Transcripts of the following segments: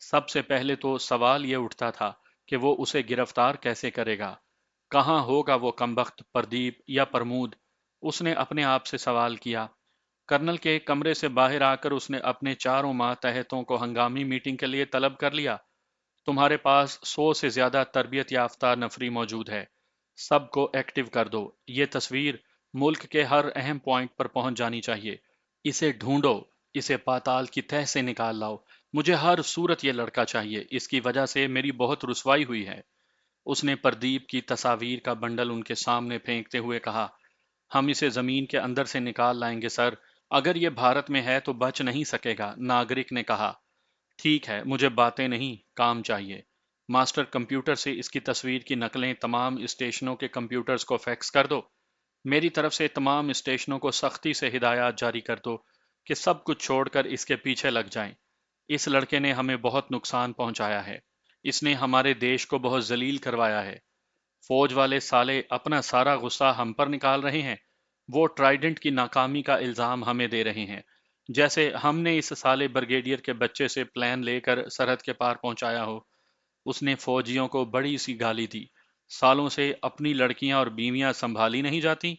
سب سے پہلے تو سوال یہ اٹھتا تھا کہ وہ اسے گرفتار کیسے کرے گا؟ کہاں ہوگا وہ کمبخت پردیپ یا پرمود؟ اس نے اپنے آپ سے سوال کیا۔ کرنل کے کمرے سے باہر آ کر اس نے اپنے چاروں ماتحتوں کو ہنگامی میٹنگ کے لیے طلب کر لیا۔ تمہارے پاس 100 سے زیادہ تربیت یافتہ نفری موجود ہے، سب کو ایکٹیو کر دو۔ یہ تصویر ملک کے ہر اہم پوائنٹ پر پہنچ جانی چاہیے۔ اسے ڈھونڈو، اسے پاتال کی تہہ سے نکال لاؤ۔ مجھے ہر صورت یہ لڑکا چاہیے، اس کی وجہ سے میری بہت رسوائی ہوئی ہے۔ اس نے پردیپ کی تصاویر کا بنڈل ان کے سامنے پھینکتے ہوئے کہا، ہم اسے زمین کے اندر سے نکال لائیں گے سر، اگر یہ بھارت میں ہے تو بچ نہیں سکے گا۔ ناگرک نے کہا، ٹھیک ہے، مجھے باتیں نہیں، کام چاہیے۔ ماسٹر کمپیوٹر سے اس کی تصویر کی نقلیں تمام اسٹیشنوں کے کمپیوٹرز کو فیکس کر دو۔ میری طرف سے تمام اسٹیشنوں کو سختی سے ہدایات جاری کر دو کہ سب کچھ چھوڑ کر اس کے پیچھے لگ جائیں۔ اس لڑکے نے ہمیں بہت نقصان پہنچایا ہے، اس نے ہمارے دیش کو بہت ذلیل کروایا ہے۔ فوج والے سالے اپنا سارا غصہ ہم پر نکال رہے ہیں، وہ ٹرائیڈنٹ کی ناکامی کا الزام ہمیں دے رہے ہیں، جیسے ہم نے اس سالے بریگیڈیئر کے بچے سے پلان لے کر سرحد کے پار پہنچایا ہو۔ اس نے فوجیوں کو بڑی سی گالی دی۔ سالوں سے اپنی لڑکیاں اور بیویاں سنبھالی نہیں جاتی،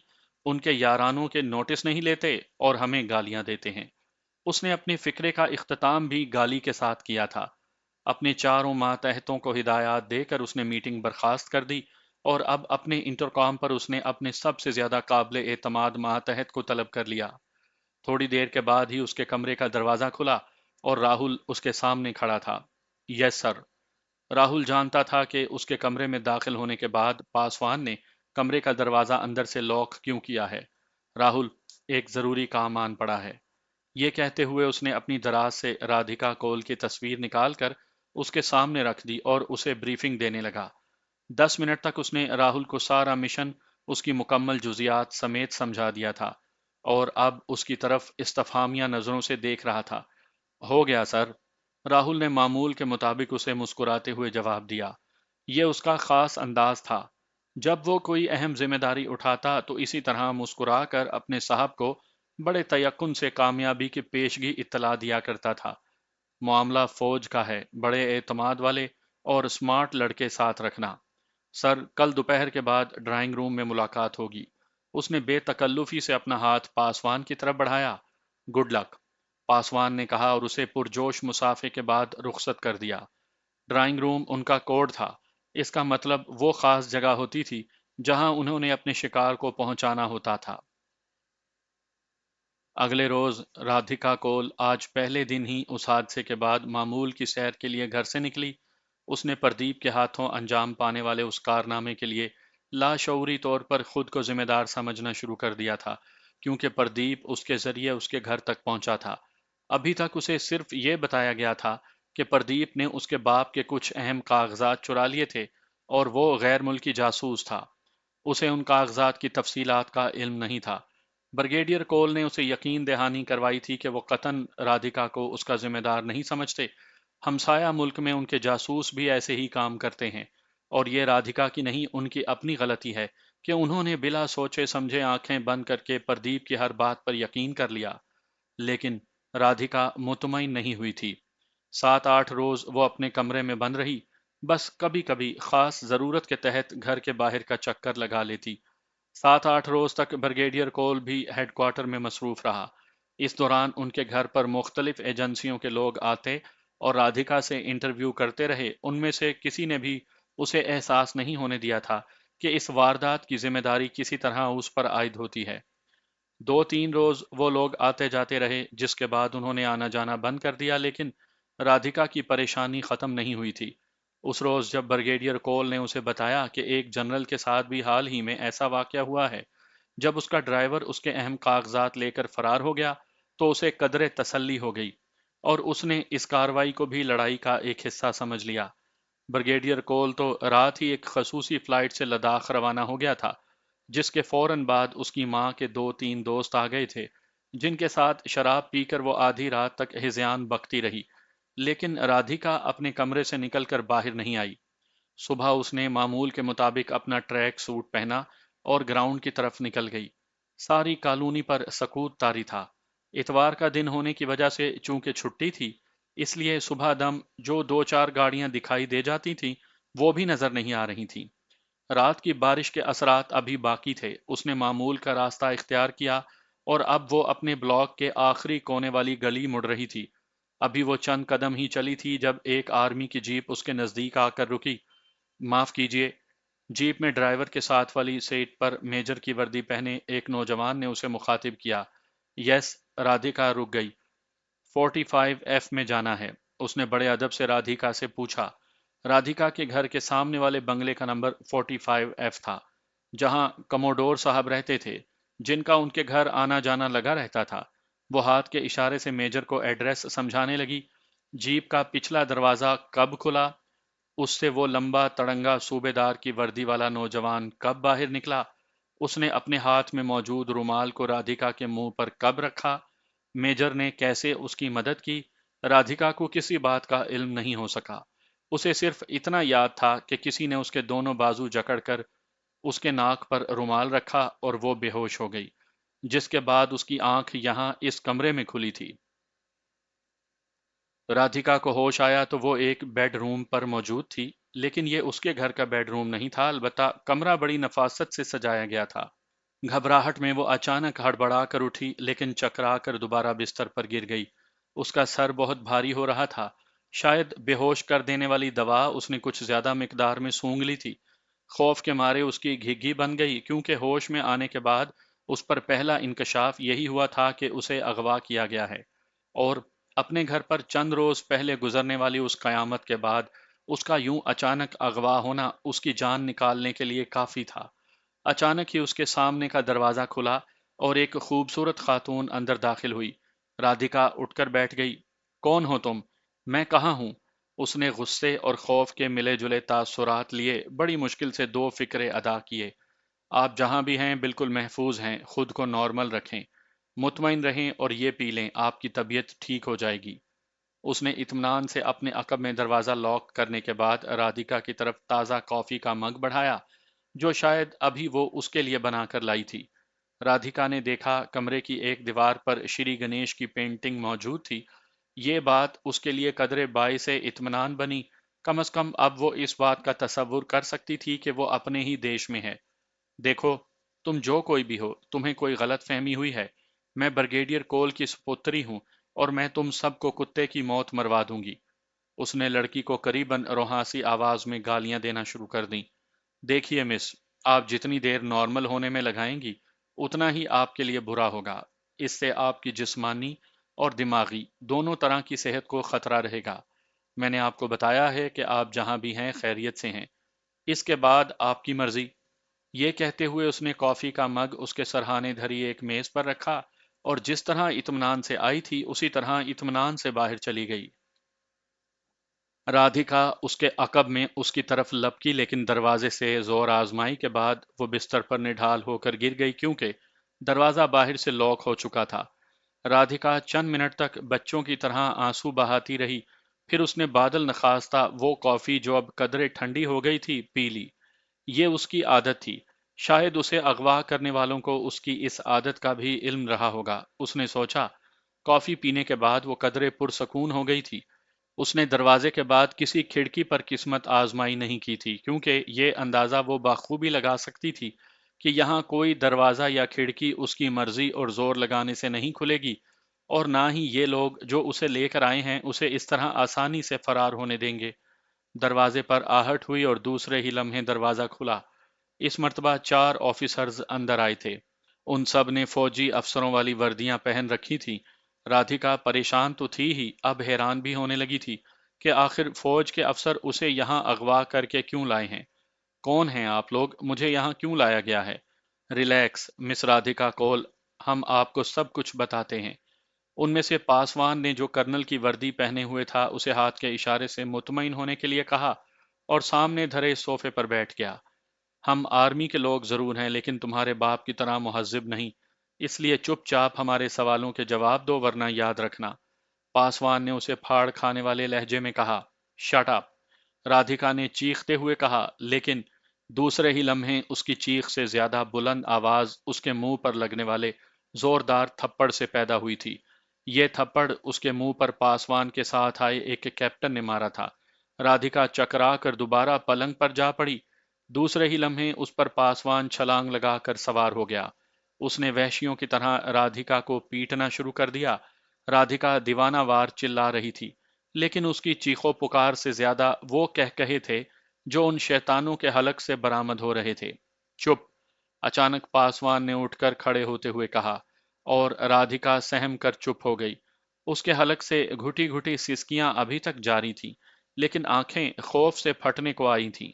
ان کے یارانوں کے نوٹس نہیں لیتے اور ہمیں گالیاں دیتے ہیں۔ اس نے اپنے فکرے کا اختتام بھی گالی کے ساتھ کیا تھا۔ اپنے چاروں ماتحتوں کو ہدایات دے کر اس نے میٹنگ برخاست کر دی اور اب اپنے انٹرکام پر اس نے اپنے سب سے زیادہ قابل اعتماد ماتحت کو طلب کر لیا۔ تھوڑی دیر کے بعد ہی اس کے کمرے کا دروازہ کھلا اور راہل اس کے سامنے کھڑا تھا۔ یس سر۔ راہل جانتا تھا کہ اس کے کمرے میں داخل ہونے کے بعد پاسوان نے کمرے کا دروازہ اندر سے لاک کیوں کیا ہے۔ راہل، ایک ضروری کام آن پڑا ہے۔ یہ کہتے ہوئے اس نے اپنی دراز سے رادھکا کول کی تصویر نکال کر اس کے سامنے رکھ دی اور اسے بریفنگ دینے لگا۔ 10 منٹ تک اس نے راہل کو سارا مشن اس کی مکمل جزیات سمیت سمجھا دیا تھا اور اب اس کی طرف استفہامیہ نظروں سے دیکھ رہا تھا۔ ہو گیا سر، راہل نے معمول کے مطابق اسے مسکراتے ہوئے جواب دیا۔ یہ اس کا خاص انداز تھا، جب وہ کوئی اہم ذمہ داری اٹھاتا تو اسی طرح مسکرا کر اپنے صاحب کو بڑے تیقن سے کامیابی کی پیشگی اطلاع دیا کرتا تھا۔ معاملہ فوج کا ہے، بڑے اعتماد والے اور اسمارٹ لڑکے ساتھ رکھنا۔ سر، کل دوپہر کے بعد ڈرائنگ روم میں ملاقات ہوگی۔ اس نے بے تکلفی سے اپنا ہاتھ پاسوان کی طرف بڑھایا۔ گڈ لک، پاسوان نے کہا اور اسے پرجوش مسافے کے بعد رخصت کر دیا۔ ڈرائنگ روم ان کا کوڈ تھا، اس کا مطلب وہ خاص جگہ ہوتی تھی جہاں انہوں نے اپنے شکار کو پہنچانا ہوتا تھا۔ اگلے روز رادھکا کول آج پہلے دن ہی اس حادثے کے بعد معمول کی سیر کے لیے گھر سے نکلی۔ اس نے پردیپ کے ہاتھوں انجام پانے والے اس کارنامے کے لیے لاشعوری طور پر خود کو ذمہ دار سمجھنا شروع کر دیا تھا، کیونکہ پردیپ اس کے ذریعے اس کے گھر تک پہنچا تھا۔ ابھی تک اسے صرف یہ بتایا گیا تھا کہ پردیپ نے اس کے باپ کے کچھ اہم کاغذات چرا لیے تھے اور وہ غیر ملکی جاسوس تھا۔ اسے ان کاغذات کی تفصیلات کا علم نہیں تھا۔ بریگیڈیئر کول نے اسے یقین دہانی کروائی تھی کہ وہ قطعاً رادھکا کو اس کا ذمہ دار نہیں سمجھتے۔ ہمسایہ ملک میں ان کے جاسوس بھی ایسے ہی کام کرتے ہیں اور یہ رادھکا کی نہیں، ان کی اپنی غلطی ہے کہ انہوں نے بلا سوچے سمجھے آنکھیں بند کر کے پردیپ کی ہر بات پر یقین کر لیا۔ لیکن رادھکا مطمئن نہیں ہوئی تھی۔ 7-8 روز وہ اپنے کمرے میں بند رہی، بس کبھی کبھی خاص ضرورت کے تحت گھر کے باہر کا چکر لگا لیتی۔ 7-8 روز تک بریگیڈیئر کول بھی ہیڈ کوارٹر میں مصروف رہا۔ اس دوران ان کے گھر پر مختلف ایجنسیوں کے لوگ آتے اور رادھکا سے انٹرویو کرتے رہے۔ ان میں سے کسی نے بھی اسے احساس نہیں ہونے دیا تھا کہ اس واردات کی ذمہ داری کسی طرح اس پر عائد ہوتی ہے۔ 2-3 روز وہ لوگ آتے جاتے رہے، جس کے بعد انہوں نے آنا جانا بند کر دیا، لیکن رادھکا کی پریشانی ختم نہیں ہوئی تھی۔ اس روز جب بریگیڈیئر کول نے اسے بتایا کہ ایک جنرل کے ساتھ بھی حال ہی میں ایسا واقعہ ہوا ہے، جب اس کا ڈرائیور اس کے اہم کاغذات لے کر فرار ہو گیا، تو اسے قدرے تسلی ہو گئی اور اس نے اس کارروائی کو بھی لڑائی کا ایک حصہ سمجھ لیا۔ بریگیڈیئر کول تو رات ہی ایک خصوصی فلائٹ سے لداخ روانہ ہو گیا تھا، جس کے فوراً بعد اس کی ماں کے 2-3 دوست آ گئے تھے، جن کے ساتھ شراب پی کر وہ آدھی رات تک ہذیان بکتی رہی، لیکن رادھکا اپنے کمرے سے نکل کر باہر نہیں آئی۔ صبح اس نے معمول کے مطابق اپنا ٹریک سوٹ پہنا اور گراؤنڈ کی طرف نکل گئی۔ ساری کالونی پر سکوت طاری تھا۔ اتوار کا دن ہونے کی وجہ سے چونکہ چھٹی تھی، اس لیے صبح دم جو دو چار گاڑیاں دکھائی دے جاتی تھیں وہ بھی نظر نہیں آ رہی تھیں۔ رات کی بارش کے اثرات ابھی باقی تھے۔ اس نے معمول کا راستہ اختیار کیا اور اب وہ اپنے بلاک کے آخری کونے والی گلی مڑ رہی تھی۔ ابھی وہ چند قدم ہی چلی تھی جب ایک آرمی کی جیپ اس کے نزدیک آ کر رکی۔ معاف کیجیے، جیپ میں ڈرائیور کے ساتھ والی سیٹ پر میجر کی وردی پہنے ایک نوجوان نے اسے مخاطب کیا۔ یس، رادھیکا رک گئی۔ 45 ایف میں جانا ہے، اس نے بڑے ادب سے رادھیکا سے پوچھا۔ رادھیکا کے گھر کے سامنے والے بنگلے کا نمبر 45 ایف تھا، جہاں کموڈور صاحب رہتے تھے، جن کا ان کے گھر آنا جانا لگا رہتا تھا۔ وہ ہاتھ کے اشارے سے میجر کو ایڈریس سمجھانے لگی۔ جیپ کا پچھلا دروازہ کب کھلا؟ اس سے وہ لمبا تڑنگا صوبے دار کی وردی والا نوجوان کب باہر نکلا؟ اس نے اپنے ہاتھ میں موجود رومال کو رادھیکا کے منہ پر کب رکھا؟ میجر نے کیسے اس کی مدد کی؟ رادھیکا کو کسی بات کا علم نہیں ہو سکا۔ اسے صرف اتنا یاد تھا کہ کسی نے اس کے دونوں بازو جکڑ کر اس کے ناک پر رومال رکھا اور وہ بے ہوش ہو گئی، جس کے بعد اس کی آنکھ یہاں اس کمرے میں کھلی تھی۔ رادھیکا کو ہوش آیا تو وہ ایک بیڈ روم پر موجود تھی، لیکن یہ اس کے گھر کا بیڈ روم نہیں تھا، البتہ کمرہ بڑی نفاست سے سجایا گیا تھا۔ گھبراہٹ میں وہ اچانک ہڑبڑا کر اٹھی، لیکن چکرا کر دوبارہ بستر پر گر گئی۔ اس کا سر بہت بھاری ہو رہا تھا، شاید بے ہوش کر دینے والی دوا اس نے کچھ زیادہ مقدار میں سونگھ لی تھی۔ خوف کے مارے اس کی گھگی بن گئی، کیونکہ ہوش میں آنے کے بعد اس پر پہلا انکشاف یہی ہوا تھا کہ اسے اغوا کیا گیا ہے، اور اپنے گھر پر چند روز پہلے گزرنے والی اس قیامت کے بعد اس کا یوں اچانک اغوا ہونا اس کی جان نکالنے کے لیے کافی تھا۔ اچانک ہی اس کے سامنے کا دروازہ کھلا اور ایک خوبصورت خاتون اندر داخل ہوئی۔ رادھیکا اٹھ کر بیٹھ گئی۔ کون ہو تم؟ میں کہاں ہوں؟ اس نے غصے اور خوف کے ملے جلے تاثرات لیے بڑی مشکل سے دو فقرے ادا کیے۔ آپ جہاں بھی ہیں بالکل محفوظ ہیں، خود کو نارمل رکھیں، مطمئن رہیں اور یہ پی لیں، آپ کی طبیعت ٹھیک ہو جائے گی۔ اس نے اطمینان سے اپنے عقب میں دروازہ لاک کرنے کے بعد رادھیکا کی طرف تازہ کافی کا مگ بڑھایا، جو شاید ابھی وہ اس کے لیے بنا کر لائی تھی۔ رادھیکا نے دیکھا کمرے کی ایک دیوار پر شری گنیش کی پینٹنگ موجود تھی۔ یہ بات اس کے لیے قدرے باعث اطمینان بنی، کم از کم اب وہ اس بات کا تصور کر سکتی تھی کہ وہ اپنے ہی دیش میں ہے۔ دیکھو، تم جو کوئی بھی ہو، تمہیں کوئی غلط فہمی ہوئی ہے۔ میں بریگیڈیئر کول کی سپوتری ہوں اور میں تم سب کو کتے کی موت مروا دوں گی۔ اس نے لڑکی کو قریباً روحانسی آواز میں گالیاں دینا شروع کر دیں۔ دیکھیے مس، آپ جتنی دیر نارمل ہونے میں لگائیں گی اتنا ہی آپ کے لیے برا ہوگا۔ اس سے آپ کی جسمانی اور دماغی دونوں طرح کی صحت کو خطرہ رہے گا۔ میں نے آپ کو بتایا ہے کہ آپ جہاں بھی ہیں خیریت سے ہیں، اس کے بعد آپ کی مرضی۔ یہ کہتے ہوئے اس نے کافی کا مگ اس کے سرہانے دھری ایک میز پر رکھا اور جس طرح اطمینان سے آئی تھی اسی طرح اطمینان سے باہر چلی گئی۔ رادھیکا اس کے عقب میں اس کی طرف لپکی، لیکن دروازے سے زور آزمائی کے بعد وہ بستر پر نڈھال ہو کر گر گئی، کیونکہ دروازہ باہر سے لاک ہو چکا تھا۔ رادھیکا چند منٹ تک بچوں کی طرح آنسو بہاتی رہی، پھر اس نے بادل نخواستہ وہ کافی جو اب قدرے ٹھنڈی ہو گئی تھی پی لی۔ یہ اس کی عادت تھی، شاید اسے اغوا کرنے والوں کو اس کی اس عادت کا بھی علم رہا ہوگا۔ اس نے سوچا۔ کافی پینے کے بعد وہ قدرے پرسکون ہو گئی تھی۔ اس نے دروازے کے بعد کسی کھڑکی پر قسمت آزمائی نہیں کی تھی، کیونکہ یہ اندازہ وہ بخوبی لگا سکتی تھی کہ یہاں کوئی دروازہ یا کھڑکی اس کی مرضی اور زور لگانے سے نہیں کھلے گی، اور نہ ہی یہ لوگ جو اسے لے کر آئے ہیں اسے اس طرح آسانی سے فرار ہونے دیں گے۔ دروازے پر آہٹ ہوئی اور دوسرے ہی لمحے دروازہ کھلا۔ اس مرتبہ 4 آفیسرز اندر آئے تھے۔ ان سب نے فوجی افسروں والی وردیاں پہن رکھی تھیں۔ رادھیکا پریشان تو تھی ہی، اب حیران بھی ہونے لگی تھی کہ آخر فوج کے افسر اسے یہاں اغوا کر کے کیوں لائے ہیں۔ کون ہیں آپ لوگ؟ مجھے یہاں کیوں لایا گیا ہے؟ ریلیکس مس رادھیکا کول، ہم آپ کو سب کچھ بتاتے ہیں۔ ان میں سے پاسوان نے جو کرنل کی وردی پہنے ہوئے تھا اسے ہاتھ کے اشارے سے مطمئن ہونے کے لیے کہا اور سامنے دھرے صوفے پر بیٹھ گیا۔ ہم آرمی کے لوگ ضرور ہیں لیکن تمہارے باپ کی طرح مہذب نہیں، اس لیے چپ چاپ ہمارے سوالوں کے جواب دو، ورنہ یاد رکھنا۔ پاسوان نے اسے پھاڑ کھانے والے لہجے میں کہا، شٹ اپ۔ رادھیکا نے چیختے ہوئے کہا، لیکن دوسرے ہی لمحے اس کی چیخ سے زیادہ بلند آواز اس کے منہ پر لگنے والے زوردار تھپڑ سے پیدا ہوئی تھی۔ یہ تھپڑ اس کے منہ پر پاسوان کے ساتھ آئے ایک کیپٹن نے مارا تھا۔ رادھکا چکرا کر دوبارہ پلنگ پر جا پڑی۔ دوسرے ہی لمحے اس پر پاسوان چھلانگ لگا کر سوار ہو گیا۔ اس نے وحشیوں کی طرح رادھکا کو پیٹنا شروع کر دیا۔ رادھکا دیوانہ وار چلا رہی تھی، لیکن اس کی چیخو پکار سے زیادہ وہ کہے تھے جو ان شیطانوں کے حلق سے برآمد ہو رہے تھے۔ چپ! اچانک پاسوان نے اٹھ کر کھڑے ہوتے ہوئے کہا، اور رادھکا سہم کر چپ ہو گئی۔ اس کے حلق سے گھٹی گھٹی سسکیاں ابھی تک جاری تھیں، لیکن آنکھیں خوف سے پھٹنے کو آئی تھیں۔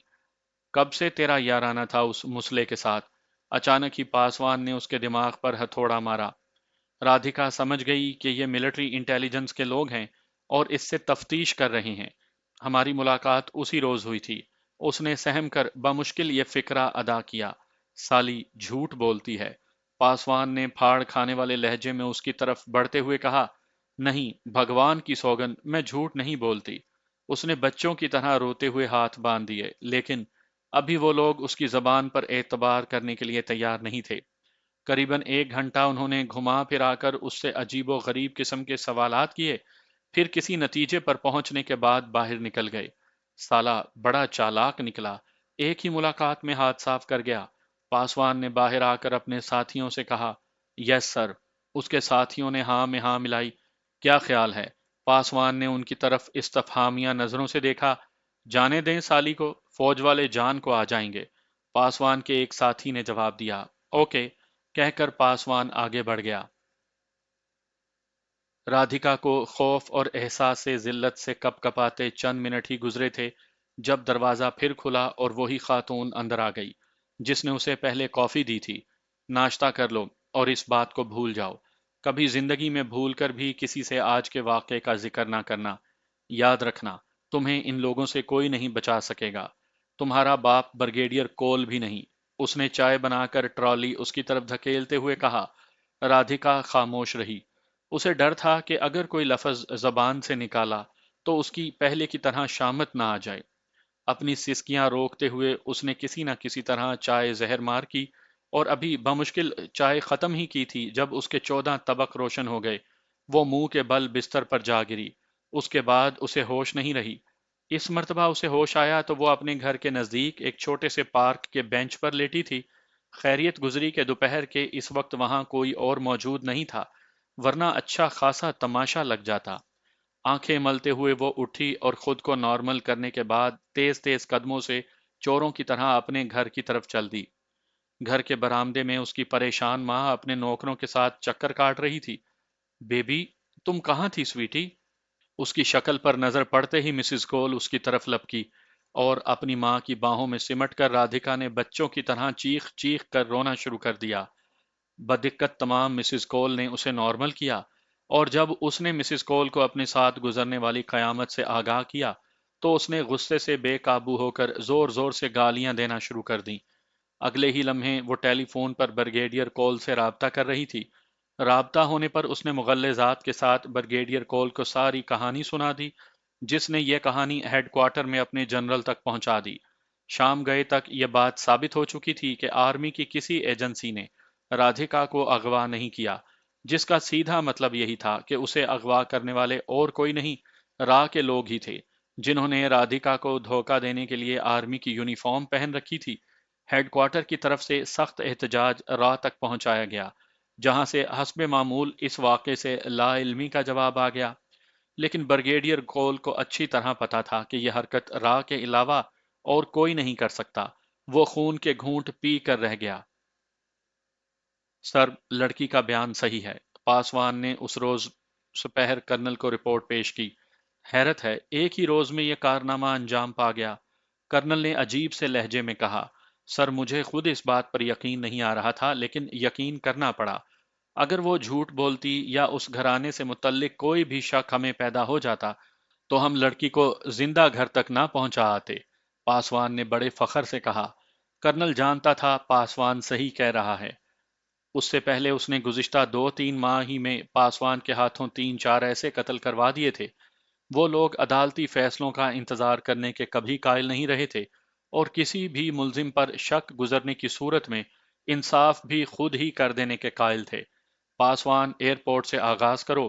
کب سے تیرا یارانہ تھا اس مسلے کے ساتھ؟ اچانک ہی پاسوان نے اس کے دماغ پر ہتھوڑا مارا۔ رادھکا سمجھ گئی کہ یہ ملٹری انٹیلیجنس کے لوگ ہیں اور اس سے تفتیش کر رہے ہیں۔ ہماری ملاقات اسی روز ہوئی تھی۔ اس نے سہم کر بمشکل یہ فکرہ ادا کیا۔ سالی جھوٹ بولتی ہے۔ پاسوان نے پھاڑ کھانے والے لہجے میں اس کی طرف بڑھتے ہوئے کہا، نہیں، بھگوان کی سوگند، میں جھوٹ نہیں بولتی۔ اس نے بچوں کی طرح روتے ہوئے ہاتھ باندھ دیے، لیکن ابھی وہ لوگ اس کی زبان پر اعتبار کرنے کے لیے تیار نہیں تھے۔ قریباً 1 گھنٹہ انہوں نے گھما پھرا کر اس سے عجیب و غریب قسم کے سوالات کیے، پھر کسی نتیجے پر پہنچنے کے بعد باہر نکل گئے۔ سالا بڑا چالاک نکلا، ایک ہی ملاقات میں ہاتھ صاف کر گیا۔ پاسوان نے باہر آ کر اپنے ساتھیوں سے کہا، یس سر۔ اس کے ساتھیوں نے ہاں میں ہاں ملائی۔ کیا خیال ہے؟ پاسوان نے ان کی طرف استفہامیہ نظروں سے دیکھا۔ جانے دیں سالی کو، فوج والے جان کو آ جائیں گے۔ پاسوان کے ایک ساتھی نے جواب دیا، اوکے، کہہ کر پاسوان آگے بڑھ گیا۔ رادھکا کو خوف اور احساس سے ذلت سے کپ کپاتے چند منٹ ہی گزرے تھے جب دروازہ پھر کھلا اور وہی خاتون اندر آ گئی جس نے اسے پہلے کافی دی تھی۔ ناشتہ کر لو اور اس بات کو بھول جاؤ۔ کبھی زندگی میں بھول کر بھی کسی سے آج کے واقعے کا ذکر نہ کرنا۔ یاد رکھنا، تمہیں ان لوگوں سے کوئی نہیں بچا سکے گا۔ تمہارا باپ بریگیڈیئر کول بھی نہیں۔ اس نے چائے بنا کر ٹرالی اس کی طرف دھکیلتے ہوئے کہا۔ رادھکا خاموش رہی۔ اسے ڈر تھا کہ اگر کوئی لفظ زبان سے نکالا تو اس کی پہلے کی طرح شامت نہ آ جائے۔ اپنی سسکیاں روکتے ہوئے اس نے کسی نہ کسی طرح چائے زہر مار کی، اور ابھی بمشکل چائے ختم ہی کی تھی جب اس کے 14 طبق روشن ہو گئے۔ وہ منہ کے بل بستر پر جا گری۔ اس کے بعد اسے ہوش نہیں رہی۔ اس مرتبہ اسے ہوش آیا تو وہ اپنے گھر کے نزدیک ایک چھوٹے سے پارک کے بینچ پر لیٹی تھی۔ خیریت گزری کہ دوپہر کے اس وقت وہاں کوئی اور موجود نہیں تھا، ورنہ اچھا خاصا تماشا لگ جاتا۔ آنکھیں ملتے ہوئے وہ اٹھی اور خود کو نارمل کرنے کے بعد تیز تیز قدموں سے چوروں کی طرح اپنے گھر کی طرف چل دی۔ گھر کے برآمدے میں اس کی پریشان ماں اپنے نوکروں کے ساتھ چکر کاٹ رہی تھی۔ بیبی، تم کہاں تھی سویٹی؟ اس کی شکل پر نظر پڑتے ہی مسز کول اس کی طرف لپکی، اور اپنی ماں کی باہوں میں سمٹ کر رادھکا نے بچوں کی طرح چیخ چیخ کر رونا شروع کر دیا۔ بدقت تمام مسز کول نے اسے نارمل کیا، اور جب اس نے مسز کول کو اپنے ساتھ گزرنے والی قیامت سے آگاہ کیا تو اس نے غصے سے بے قابو ہو کر زور زور سے گالیاں دینا شروع کر دیں۔ اگلے ہی لمحے وہ ٹیلی فون پر بریگیڈیئر کول سے رابطہ کر رہی تھی۔ رابطہ ہونے پر اس نے مغلظات کے ساتھ بریگیڈیئر کول کو ساری کہانی سنا دی، جس نے یہ کہانی ہیڈ کوارٹر میں اپنے جنرل تک پہنچا دی۔ شام گئے تک یہ بات ثابت ہو چکی تھی کہ آرمی کی کسی ایجنسی نے رادھکا کو اغوا نہیں کیا، جس کا سیدھا مطلب یہی تھا کہ اسے اغوا کرنے والے اور کوئی نہیں، را کے لوگ ہی تھے، جنہوں نے رادھکا کو دھوکہ دینے کے لیے آرمی کی یونیفارم پہن رکھی تھی۔ ہیڈ کوارٹر کی طرف سے سخت احتجاج را تک پہنچایا گیا، جہاں سے حسب معمول اس واقعے سے لا علمی کا جواب آ گیا، لیکن بریگیڈیئر کول کو اچھی طرح پتا تھا کہ یہ حرکت را کے علاوہ اور کوئی نہیں کر سکتا۔ وہ خون کے گھونٹ پی کر رہ گیا۔ سر، لڑکی کا بیان صحیح ہے، پاسوان نے اس روز سپہر کرنل کو رپورٹ پیش کی۔ حیرت ہے، ایک ہی روز میں یہ کارنامہ انجام پا گیا۔ کرنل نے عجیب سے لہجے میں کہا، سر مجھے خود اس بات پر یقین نہیں آ رہا تھا، لیکن یقین کرنا پڑا۔ اگر وہ جھوٹ بولتی یا اس گھرانے سے متعلق کوئی بھی شک ہمیں پیدا ہو جاتا تو ہم لڑکی کو زندہ گھر تک نہ پہنچا آتے، پاسوان نے بڑے فخر سے کہا۔ کرنل جانتا تھا پاسوان صحیح کہہ رہا ہے۔ اس سے پہلے اس نے گزشتہ 2-3 ماہ ہی میں پاسوان کے ہاتھوں 3-4 ایسے قتل کروا دیے تھے۔ وہ لوگ عدالتی فیصلوں کا انتظار کرنے کے کبھی قائل نہیں رہے تھے، اور کسی بھی ملزم پر شک گزرنے کی صورت میں انصاف بھی خود ہی کر دینے کے قائل تھے۔ پاسوان، ایئرپورٹ سے آغاز کرو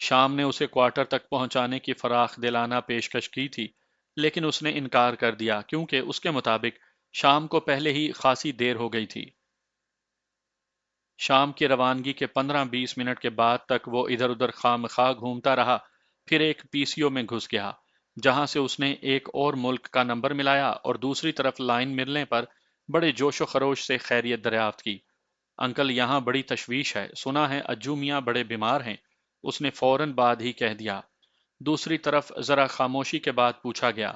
شام نے اسے کوارٹر تک پہنچانے کی فراخ دلانہ پیشکش کی تھی، لیکن اس نے انکار کر دیا کیونکہ اس کے مطابق شام کو پہلے ہی خاصی دیر ہو گئی تھی۔ شام کی روانگی کے 15-20 منٹ کے بعد تک وہ ادھر ادھر خواہ مخواہ گھومتا رہا، پھر ایک پی سی او میں گھس گیا، جہاں سے اس نے ایک اور ملک کا نمبر ملایا اور دوسری طرف لائن ملنے پر بڑے جوش و خروش سے خیریت دریافت کی۔ انکل یہاں بڑی تشویش ہے، سنا ہے اجو میاں بڑے بیمار ہیں، اس نے فوراً بعد ہی کہہ دیا۔ دوسری طرف ذرا خاموشی کے بعد پوچھا گیا،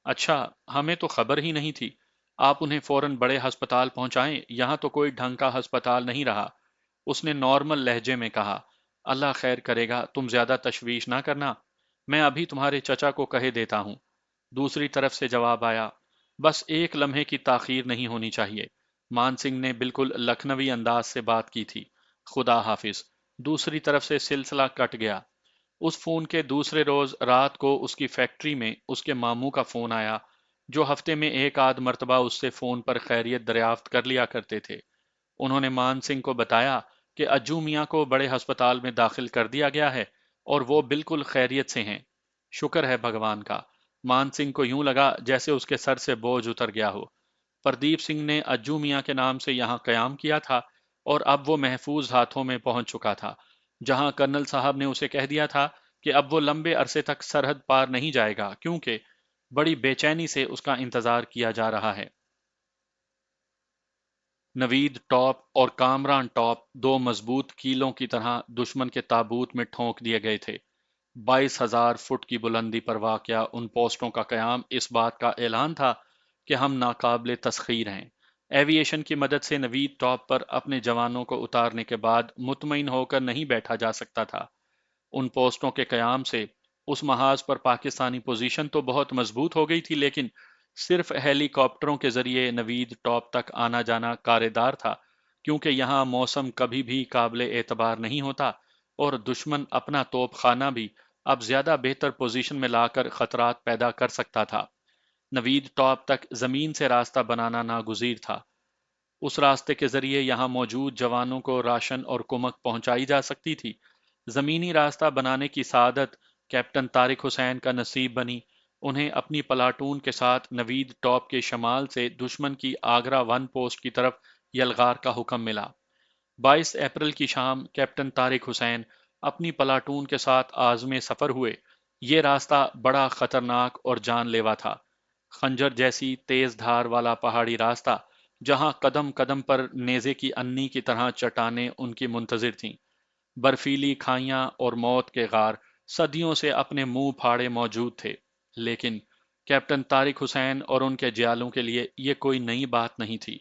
اچھا ہمیں تو خبر ہی نہیں تھی، آپ انہیں فوراً بڑے ہسپتال پہنچائیں، یہاں تو کوئی ڈھنگ کا ہسپتال نہیں رہا۔ اس نے نارمل لہجے میں کہا، اللہ خیر کرے گا، تم زیادہ تشویش نہ کرنا، میں ابھی تمہارے چچا کو کہے دیتا ہوں۔ دوسری طرف سے جواب آیا، بس ایک لمحے کی تاخیر نہیں ہونی چاہیے۔ مان سنگھ نے بالکل لکھنوی انداز سے بات کی تھی۔ خدا حافظ۔ دوسری طرف سے سلسلہ کٹ گیا۔ اس فون کے دوسرے روز رات کو اس کی فیکٹری میں اس کے ماموں کا فون آیا، جو ہفتے میں ایک آدھ مرتبہ اس سے فون پر خیریت دریافت کر لیا کرتے تھے۔ انہوں نے مان سنگھ کو بتایا کہ اجو میاں کو بڑے ہسپتال میں داخل کر دیا گیا ہے اور وہ بالکل خیریت سے ہیں۔ شکر ہے بھگوان کا۔ مان سنگھ کو یوں لگا جیسے اس کے سر سے بوجھ اتر گیا ہو۔ پردیپ سنگھ نے اجو میاں کے نام سے یہاں قیام کیا تھا اور اب وہ محفوظ ہاتھوں میں پہنچ چکا تھا، جہاں کرنل صاحب نے اسے کہہ دیا تھا کہ اب وہ لمبے عرصے تک سرحد پار نہیں جائے گا کیونکہ بڑی بے چینی سے اس کا انتظار کیا جا رہا ہے۔ نوید ٹاپ اور کامران ٹاپ دو مضبوط کیلوں کی طرح دشمن کے تابوت میں ٹھونک دیے گئے تھے۔ 22,000 فٹ کی بلندی پر واقع ان پوسٹوں کا قیام اس بات کا اعلان تھا کہ ہم ناقابل تسخیر ہیں۔ ایوی ایشن کی مدد سے نوید ٹاپ پر اپنے جوانوں کو اتارنے کے بعد مطمئن ہو کر نہیں بیٹھا جا سکتا تھا۔ ان پوسٹوں کے قیام سے اس محاذ پر پاکستانی پوزیشن تو بہت مضبوط ہو گئی تھی، لیکن صرف ہیلی کاپٹروں کے ذریعے نوید ٹاپ تک آنا جانا کارےدار تھا، کیونکہ یہاں موسم کبھی بھی قابل اعتبار نہیں ہوتا اور دشمن اپنا توپ خانہ بھی اب زیادہ بہتر پوزیشن میں لا کر خطرات پیدا کر سکتا تھا۔ نوید ٹاپ تک زمین سے راستہ بنانا ناگزیر تھا۔ اس راستے کے ذریعے یہاں موجود جوانوں کو راشن اور کمک پہنچائی جا سکتی تھی۔ زمینی راستہ بنانے کی سعادت کیپٹن طارق حسین کا نصیب بنی۔ انہیں اپنی پلاٹون کے ساتھ نوید ٹاپ کے شمال سے دشمن کی آگرہ ون پوسٹ کی طرف یلغار کا حکم ملا۔ 22 اپریل کی شام کیپٹن طارق حسین اپنی پلاٹون کے ساتھ عازم سفر ہوئے۔ یہ راستہ بڑا خطرناک اور جان لیوا تھا۔ خنجر جیسی تیز دھار والا پہاڑی راستہ، جہاں قدم قدم پر نیزے کی انی کی طرح چٹانیں ان کی منتظر تھیں۔ برفیلی کھائیاں اور موت کے غار صدیوں سے اپنے منہ پھاڑے موجود تھے، لیکن کیپٹن طارق حسین اور ان کے جیالوں کے لیے یہ کوئی نئی بات نہیں تھی۔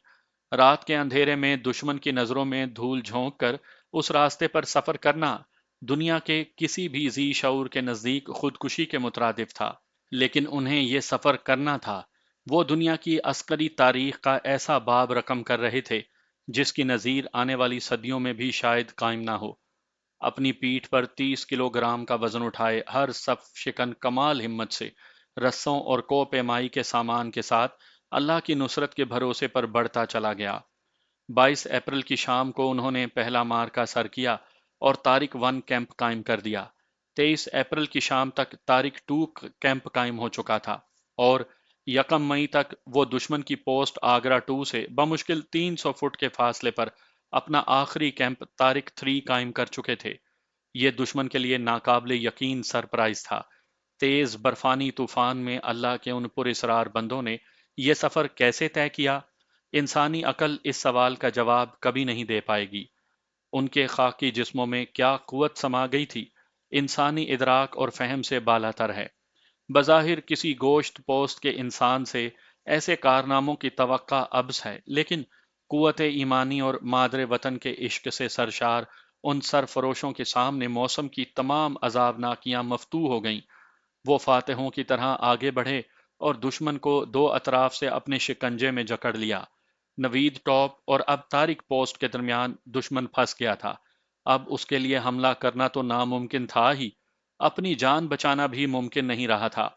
رات کے اندھیرے میں دشمن کی نظروں میں دھول جھونک کر اس راستے پر سفر کرنا دنیا کے کسی بھی ذی شعور کے نزدیک خودکشی کے مترادف تھا، لیکن انہیں یہ سفر کرنا تھا۔ وہ دنیا کی عسکری تاریخ کا ایسا باب رقم کر رہے تھے جس کی نظیر آنے والی صدیوں میں بھی شاید قائم نہ ہو۔ اپنی پیٹھ پر 30 کلوگرام کا وزن اٹھائے ہر صف شکن کمال ہمت سے رسوں اور کو پیمائی کے سامان کے ساتھ اللہ کی نصرت کے بھروسے پر بڑھتا چلا گیا۔ 22 اپریل کی شام کو انہوں نے پہلا مارکا سر کیا اور طارق 1 کیمپ قائم کر دیا۔ 23 اپریل کی شام تک طارق 2 کیمپ قائم ہو چکا تھا اور 1 مئی تک وہ دشمن کی پوسٹ آگرہ 2 سے بمشکل 300 فٹ کے فاصلے پر اپنا آخری کیمپ طارق 3 قائم کر چکے تھے۔ یہ دشمن کے لیے ناقابل یقین سرپرائز تھا۔ تیز برفانی طوفان میں اللہ کے ان پراسرار بندوں نے یہ سفر کیسے طے کیا؟ انسانی عقل اس سوال کا جواب کبھی نہیں دے پائے گی۔ ان کے خاکی جسموں میں کیا قوت سما گئی تھی، انسانی ادراک اور فہم سے بالا تر ہے۔ بظاہر کسی گوشت پوست کے انسان سے ایسے کارناموں کی توقع عبث ہے، لیکن قوت ایمانی اور مادر وطن کے عشق سے سرشار ان سرفروشوں کے سامنے موسم کی تمام عذابناکیاں مفتوح ہو گئیں۔ وہ فاتحوں کی طرح آگے بڑھے اور دشمن کو دو اطراف سے اپنے شکنجے میں جکڑ لیا۔ نوید ٹاپ اور اب طارق پوسٹ کے درمیان دشمن پھنس گیا تھا۔ اب اس کے لیے حملہ کرنا تو ناممکن تھا ہی، اپنی جان بچانا بھی ممکن نہیں رہا تھا۔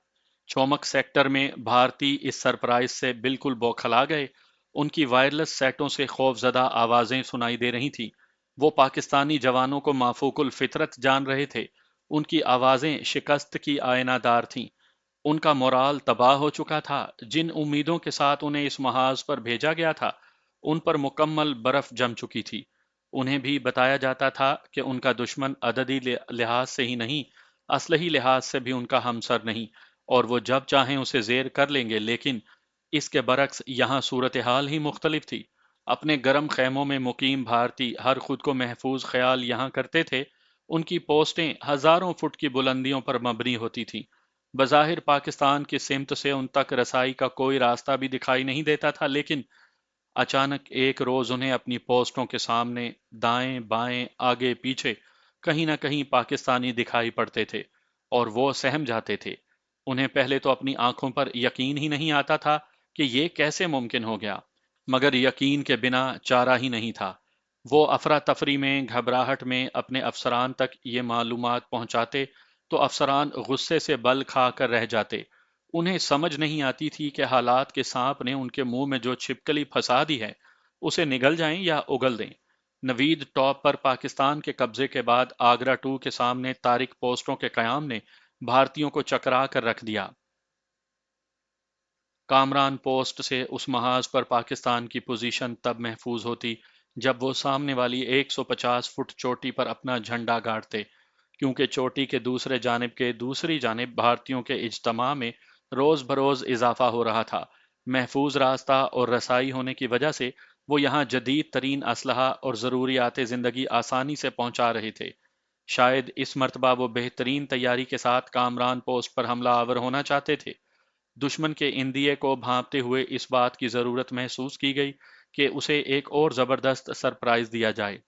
چومک سیکٹر میں بھارتی اس سرپرائز سے بالکل بوکھلا گئے۔ ان کی وائرلیس سیٹوں سے خوف زدہ آوازیں سنائی دے رہی تھیں۔ وہ پاکستانی جوانوں کو مافوق الفطرت جان رہے تھے۔ ان کی آوازیں شکست کی آئینہ دار تھیں۔ ان کا مورال تباہ ہو چکا تھا۔ جن امیدوں کے ساتھ انہیں اس محاذ پر بھیجا گیا تھا ان پر مکمل برف جم چکی تھی۔ انہیں بھی بتایا جاتا تھا کہ ان کا دشمن عددی لحاظ سے ہی نہیں، اسلحی لحاظ سے بھی ان کا ہمسر نہیں، اور وہ جب چاہیں اسے زیر کر لیں گے، لیکن اس کے برعکس یہاں صورتحال ہی مختلف تھی۔ اپنے گرم خیموں میں مقیم بھارتی ہر خود کو محفوظ خیال یہاں کرتے تھے۔ ان کی پوسٹیں ہزاروں فٹ کی بلندیوں پر مبنی ہوتی تھیں۔ بظاہر پاکستان کی سمت سے ان تک رسائی کا کوئی راستہ بھی دکھائی نہیں دیتا تھا، لیکن اچانک ایک روز انہیں اپنی پوسٹوں کے سامنے دائیں بائیں آگے پیچھے کہیں نہ کہیں پاکستانی دکھائی پڑتے تھے، اور وہ سہم جاتے تھے۔ انہیں پہلے تو اپنی آنکھوں پر یقین ہی نہیں آتا تھا کہ یہ کیسے ممکن ہو گیا، مگر یقین کے بنا چارہ ہی نہیں تھا۔ وہ افراتفری میں، گھبراہٹ میں اپنے افسران تک یہ معلومات پہنچاتے تو افسران غصے سے بل کھا کر رہ جاتے۔ انہیں سمجھ نہیں آتی تھی کہ حالات کے سانپ نے ان کے منہ میں جو چھپکلی پھنسا دی ہے اسے نگل جائیں یا اگل دیں۔ نوید ٹاپ پر پاکستان کے قبضے کے بعد آگرہ 2 کے سامنے تارک پوسٹوں کے قیام نے بھارتیوں کو چکرا کر رکھ دیا۔ کامران پوسٹ سے اس محاذ پر پاکستان کی پوزیشن تب محفوظ ہوتی جب وہ سامنے والی 150 فٹ چوٹی پر اپنا جھنڈا گاڑتے، کیونکہ چوٹی کے دوسرے جانب کے دوسری جانب بھارتیوں کے اجتماع میں روز بروز اضافہ ہو رہا تھا۔ محفوظ راستہ اور رسائی ہونے کی وجہ سے وہ یہاں جدید ترین اسلحہ اور ضروریات زندگی آسانی سے پہنچا رہے تھے۔ شاید اس مرتبہ وہ بہترین تیاری کے ساتھ کامران پوسٹ پر حملہ آور ہونا چاہتے تھے۔ دشمن کے اندیے کو بھانپتے ہوئے اس بات کی ضرورت محسوس کی گئی کہ اسے ایک اور زبردست سرپرائز دیا جائے،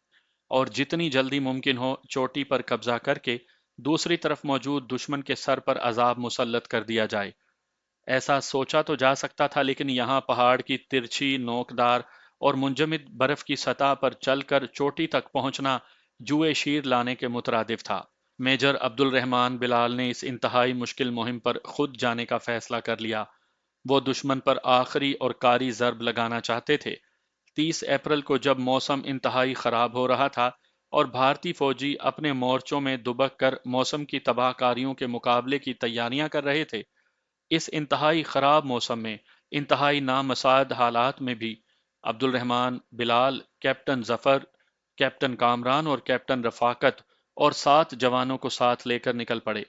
اور جتنی جلدی ممکن ہو چوٹی پر قبضہ کر کے دوسری طرف موجود دشمن کے سر پر عذاب مسلط کر دیا جائے۔ ایسا سوچا تو جا سکتا تھا، لیکن یہاں پہاڑ کی ترچھی نوکدار اور منجمد برف کی سطح پر چل کر چوٹی تک پہنچنا جوئے شیر لانے کے مترادف تھا۔ میجر عبد الرحمان بلال نے اس انتہائی مشکل مہم پر خود جانے کا فیصلہ کر لیا۔ وہ دشمن پر آخری اور کاری ضرب لگانا چاہتے تھے۔ 30 اپریل کو جب موسم انتہائی خراب ہو رہا تھا اور بھارتی فوجی اپنے مورچوں میں دبک کر موسم کی تباہ کاریوں کے مقابلے کی تیاریاں کر رہے تھے، اس انتہائی خراب موسم میں، انتہائی نامساعد حالات میں بھی عبد الرحمان بلال، کیپٹن ظفر، کیپٹن کامران اور کیپٹن رفاقت اور 7 جوانوں کو ساتھ لے کر نکل پڑے۔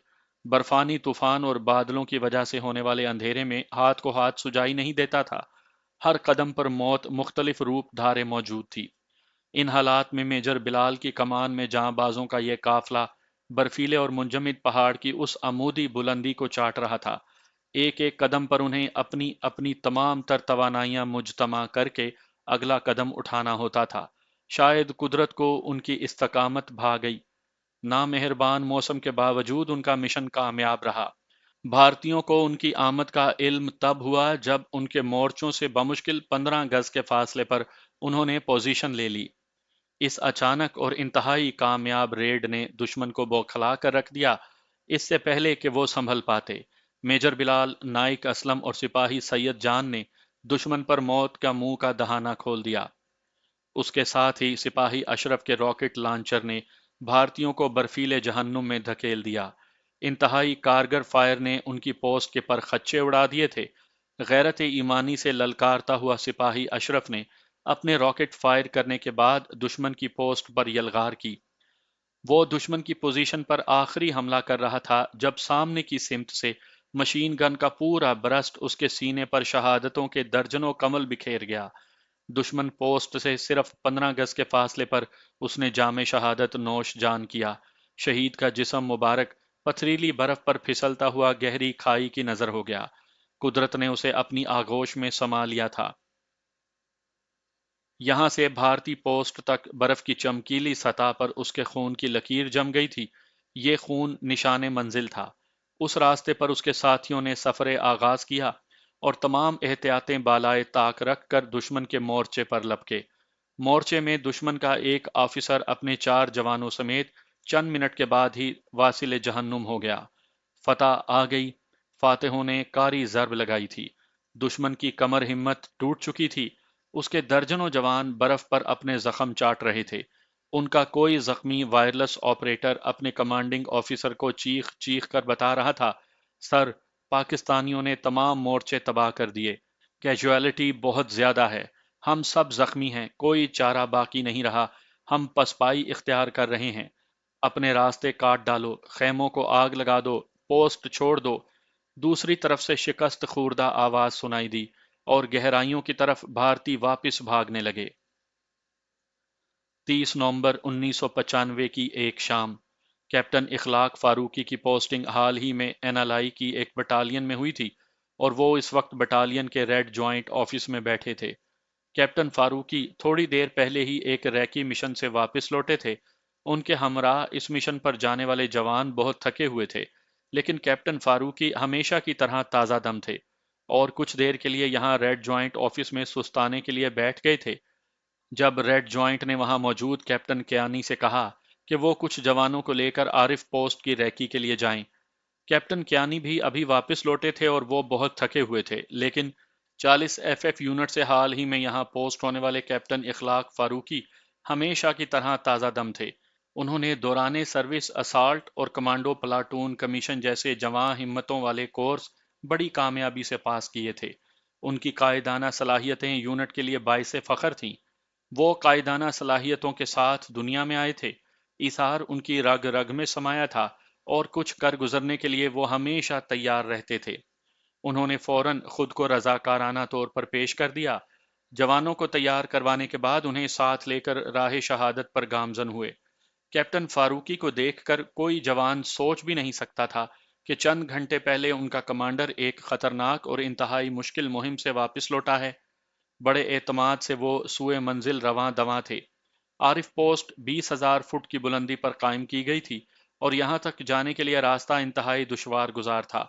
برفانی طوفان اور بادلوں کی وجہ سے ہونے والے اندھیرے میں ہاتھ کو ہاتھ سجائی نہیں دیتا تھا۔ ہر قدم پر موت مختلف روپ دھارے موجود تھی۔ ان حالات میں میجر بلال کی کمان میں جاں بازوں کا یہ قافلہ برفیلے اور منجمد پہاڑ کی اس عمودی بلندی کو چاٹ رہا تھا۔ ایک ایک قدم پر انہیں اپنی اپنی تمام تر توانائیاں مجتمع کر کے اگلا قدم اٹھانا ہوتا تھا۔ شاید قدرت کو ان کی استقامت بھا گئی۔ نامہربان موسم کے باوجود ان کا مشن کامیاب رہا۔ بھارتیوں کو ان کی آمد کا علم تب ہوا جب ان کے مورچوں سے بمشکل 15 گز کے فاصلے پر انہوں نے پوزیشن لے لی۔ اس اچانک اور انتہائی کامیاب ریڈ نے دشمن کو بوکھلا کر رکھ دیا، اس سے پہلے کہ وہ سنبھل پاتے۔ میجر بلال، نائک اسلم اور سپاہی سید جان نے دشمن پر موت کا منہ کا دہانہ کھول دیا۔ اس کے ساتھ ہی سپاہی اشرف کے راکٹ لانچر نے بھارتیوں کو برفیلے جہنم میں دھکیل دیا۔ انتہائی کارگر فائر نے ان کی پوسٹ کے پر خچے اڑا دیے تھے۔ غیرت ایمانی سے للکارتا ہوا سپاہی اشرف نے اپنے راکٹ فائر کرنے کے بعد دشمن کی پوسٹ پر یلغار کی۔ وہ دشمن کی پوزیشن پر آخری حملہ کر رہا تھا جب سامنے کی سمت سے مشین گن کا پورا برسٹ اس کے سینے پر شہادتوں کے درجنوں کمل بکھیر گیا۔ دشمن پوسٹ سے صرف 15 گز کے فاصلے پر اس نے جام شہادت نوش جان کیا۔ شہید کا جسم مبارک پتھریلی برف پر پھسلتا ہوا گہری کھائی کی نظر ہو گیا۔ قدرت نے اسے اپنی آغوش میں سما لیا تھا۔ یہاں سے بھارتی پوسٹ تک برف کی چمکیلی سطح پر اس کے خون کی لکیر جم گئی تھی۔ یہ خون نشان منزل تھا۔ اس راستے پر اس کے ساتھیوں نے سفر آغاز کیا اور تمام احتیاطیں بالائے طاق رکھ کر دشمن کے مورچے پر لپکے۔ مورچے میں دشمن کا ایک آفیسر اپنے 4 جوانوں سمیت چند منٹ کے بعد ہی واصل جہنم ہو گیا۔ فتح آ گئی۔ فاتحوں نے کاری ضرب لگائی تھی۔ دشمن کی کمر ہمت ٹوٹ چکی تھی۔ اس کے درجنوں جوان برف پر اپنے زخم چاٹ رہے تھے۔ ان کا کوئی زخمی وائرلیس آپریٹر اپنے کمانڈنگ آفیسر کو چیخ چیخ کر بتا رہا تھا، سر، پاکستانیوں نے تمام مورچے تباہ کر دیے، کیجویلٹی بہت زیادہ ہے، ہم سب زخمی ہیں، کوئی چارہ باقی نہیں رہا، ہم پسپائی اختیار کر رہے ہیں، اپنے راستے کاٹ ڈالو، خیموں کو آگ لگا دو، پوسٹ چھوڑ دو۔ دوسری طرف سے شکست خوردہ آواز سنائی دی اور گہرائیوں کی طرف بھارتی واپس بھاگنے لگے۔ 30 نومبر 1995 کی ایک شام، کیپٹن اخلاق فاروقی کی پوسٹنگ حال ہی میں NLI کی ایک بٹالین میں ہوئی تھی اور وہ اس وقت بٹالین کے ریڈ جوائنٹ آفس میں بیٹھے تھے۔ کیپٹن فاروقی تھوڑی دیر پہلے ہی ایک ریکی مشن سے واپس لوٹے تھے۔ ان کے ہمراہ اس مشن پر جانے والے جوان بہت تھکے ہوئے تھے، لیکن کیپٹن فاروقی ہمیشہ کی طرح تازہ دم تھے اور کچھ دیر کے لیے یہاں ریڈ جوائنٹ آفس میں سستانے کے لیے بیٹھ گئے تھے۔ جب ریڈ جوائنٹ نے وہاں موجود کیپٹن کیانی سے کہا کہ وہ کچھ جوانوں کو لے کر عارف پوسٹ کی ریکی کے لیے جائیں۔ کیپٹن کیانی بھی ابھی واپس لوٹے تھے اور وہ بہت تھکے ہوئے تھے، لیکن 40 FF یونٹ سے حال ہی میں یہاں پوسٹ ہونے والے کیپٹن اخلاق فاروقی ہمیشہ کی طرح تازہ دم تھے۔ انہوں نے دوران سروس اسالٹ اور کمانڈو پلاٹون کمیشن جیسے جواں ہمتوں والے کورس بڑی کامیابی سے پاس کیے تھے۔ ان کی قائدانہ صلاحیتیں یونٹ کے لیے باعث فخر تھیں۔ وہ قائدانہ صلاحیتوں کے ساتھ دنیا میں آئے تھے، ایثار ان کی رگ رگ میں سمایا تھا اور کچھ کر گزرنے کے لیے وہ ہمیشہ تیار رہتے تھے۔ انہوں نے فوراً خود کو رضاکارانہ طور پر پیش کر دیا۔ جوانوں کو تیار کروانے کے بعد انہیں ساتھ لے کر راہ شہادت پر گامزن ہوئے۔ کیپٹن فاروقی کو دیکھ کر کوئی جوان سوچ بھی نہیں سکتا تھا کہ چند گھنٹے پہلے ان کا کمانڈر ایک خطرناک اور انتہائی مشکل مہم سے واپس لوٹا ہے۔ بڑے اعتماد سے وہ سوئے منزل رواں دواں تھے۔ عارف پوسٹ 20,000 فٹ کی بلندی پر قائم کی گئی تھی اور یہاں تک جانے کے لیے راستہ انتہائی دشوار گزار تھا۔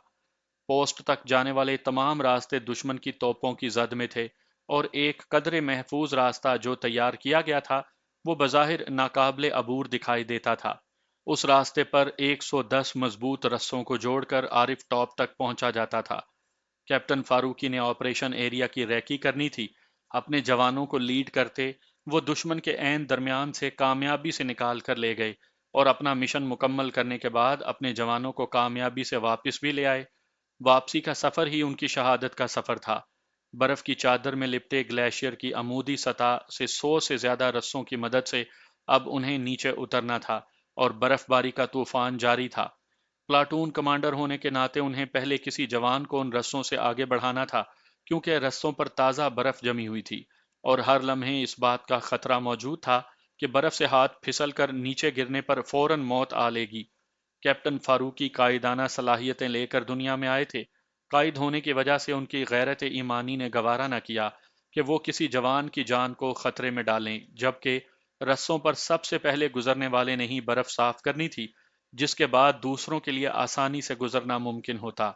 پوسٹ تک جانے والے تمام راستے دشمن کی توپوں کی زد میں تھے اور ایک قدرے محفوظ راستہ جو تیار کیا گیا تھا وہ بظاہر ناقابل عبور دکھائی دیتا تھا۔ اس راستے پر 110 مضبوط رسوں کو جوڑ کر عارف ٹاپ تک پہنچا جاتا تھا۔ کیپٹن فاروقی نے آپریشن ایریا کی ریکی کرنی تھی۔ اپنے جوانوں کو لیڈ کرتے وہ دشمن کے عین درمیان سے کامیابی سے نکال کر لے گئے اور اپنا مشن مکمل کرنے کے بعد اپنے جوانوں کو کامیابی سے واپس بھی لے آئے۔ واپسی کا سفر ہی ان کی شہادت کا سفر تھا۔ برف کی چادر میں لپٹے گلیشیئر کی عمودی سطح سے 100 سے زیادہ رسوں کی مدد سے اب انہیں نیچے اترنا تھا اور برف باری کا طوفان جاری تھا۔ پلاٹون کمانڈر ہونے کے ناطے انہیں پہلے کسی جوان کو ان رسوں سے آگے بڑھانا تھا، کیونکہ رسوں پر تازہ برف جمی ہوئی تھی اور ہر لمحے اس بات کا خطرہ موجود تھا کہ برف سے ہاتھ پھسل کر نیچے گرنے پر فوراً موت آ لے گی۔ کیپٹن فاروقی قائدانہ صلاحیتیں لے کر دنیا میں آئے تھے۔ قائد ہونے کی وجہ سے ان کی غیرت ایمانی نے گوارا نہ کیا کہ وہ کسی جوان کی جان کو خطرے میں ڈالیں، جبکہ رسوں پر سب سے پہلے گزرنے والے نے ہی برف صاف کرنی تھی، جس کے بعد دوسروں کے لیے آسانی سے گزرنا ممکن ہوتا۔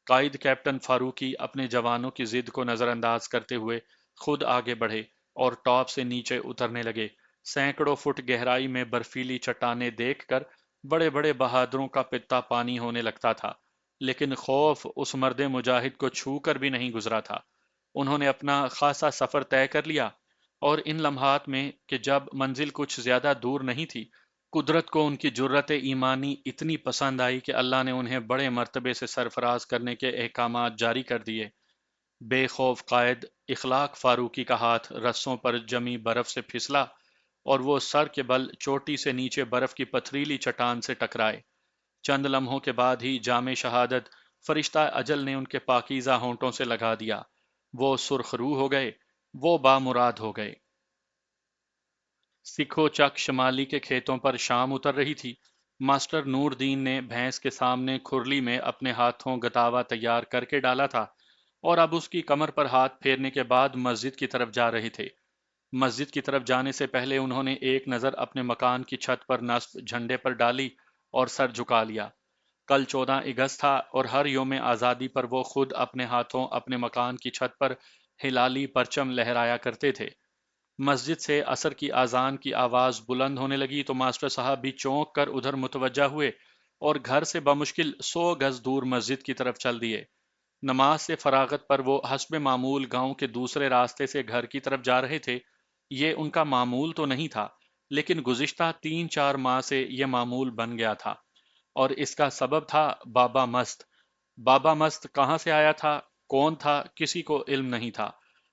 قائد کیپٹن فاروقی اپنے جوانوں کی ضد کو نظر انداز کرتے ہوئے خود آگے بڑھے اور ٹاپ سے نیچے اترنے لگے۔ سینکڑوں فٹ گہرائی میں برفیلی چٹانیں دیکھ کر بڑے بڑے بہادروں کا پتا پانی ہونے لگتا تھا، لیکن خوف اس مرد مجاہد کو چھو کر بھی نہیں گزرا تھا۔ انہوں نے اپنا خاصا سفر طے کر لیا اور ان لمحات میں کہ جب منزل کچھ زیادہ دور نہیں تھی، قدرت کو ان کی جرت ایمانی اتنی پسند آئی کہ اللہ نے انہیں بڑے مرتبے سے سرفراز کرنے کے احکامات جاری کر دیے۔ بے خوف قائد اخلاق فاروقی کا ہاتھ رسوں پر جمی برف سے پھسلا اور وہ سر کے بل چوٹی سے نیچے برف کی پتھریلی چٹان سے ٹکرائے۔ چند لمحوں کے بعد ہی جام شہادت فرشتہ اجل نے ان کے پاکیزہ ہونٹوں سے لگا دیا۔ وہ سرخ روح ہو گئے، وہ بامراد ہو گئے۔ سکھو چک شمالی کے کھیتوں پر شام اتر رہی تھی۔ ماسٹر نور دین نے بھینس کے سامنے کھرلی میں اپنے ہاتھوں گتاوا تیار کر کے ڈالا تھا اور اب اس کی کمر پر ہاتھ پھیرنے کے بعد مسجد کی طرف جا رہے تھے۔ مسجد کی طرف جانے سے پہلے انہوں نے ایک نظر اپنے مکان کی چھت پر نصب جھنڈے پر ڈالی اور سر جھکا لیا۔ کل 14 اگست تھا اور ہر یوم آزادی پر وہ خود اپنے ہاتھوں اپنے مکان کی چھت پر ہلالی پرچم لہرایا کرتے تھے۔ مسجد سے عصر کی اذان کی آواز بلند ہونے لگی تو ماسٹر صاحب بھی چونک کر ادھر متوجہ ہوئے اور گھر سے بمشکل 100 گز دور مسجد کی طرف چل دیے۔ نماز سے فراغت پر وہ حسب معمول گاؤں کے دوسرے راستے سے گھر کی طرف جا رہے تھے۔ یہ ان کا معمول تو نہیں تھا، لیکن گزشتہ 3-4 ماہ سے یہ معمول بن گیا تھا، اور اس کا سبب تھا بابا مست۔ بابا مست کہاں سے آیا تھا، کون تھا، کسی کو علم نہیں تھا۔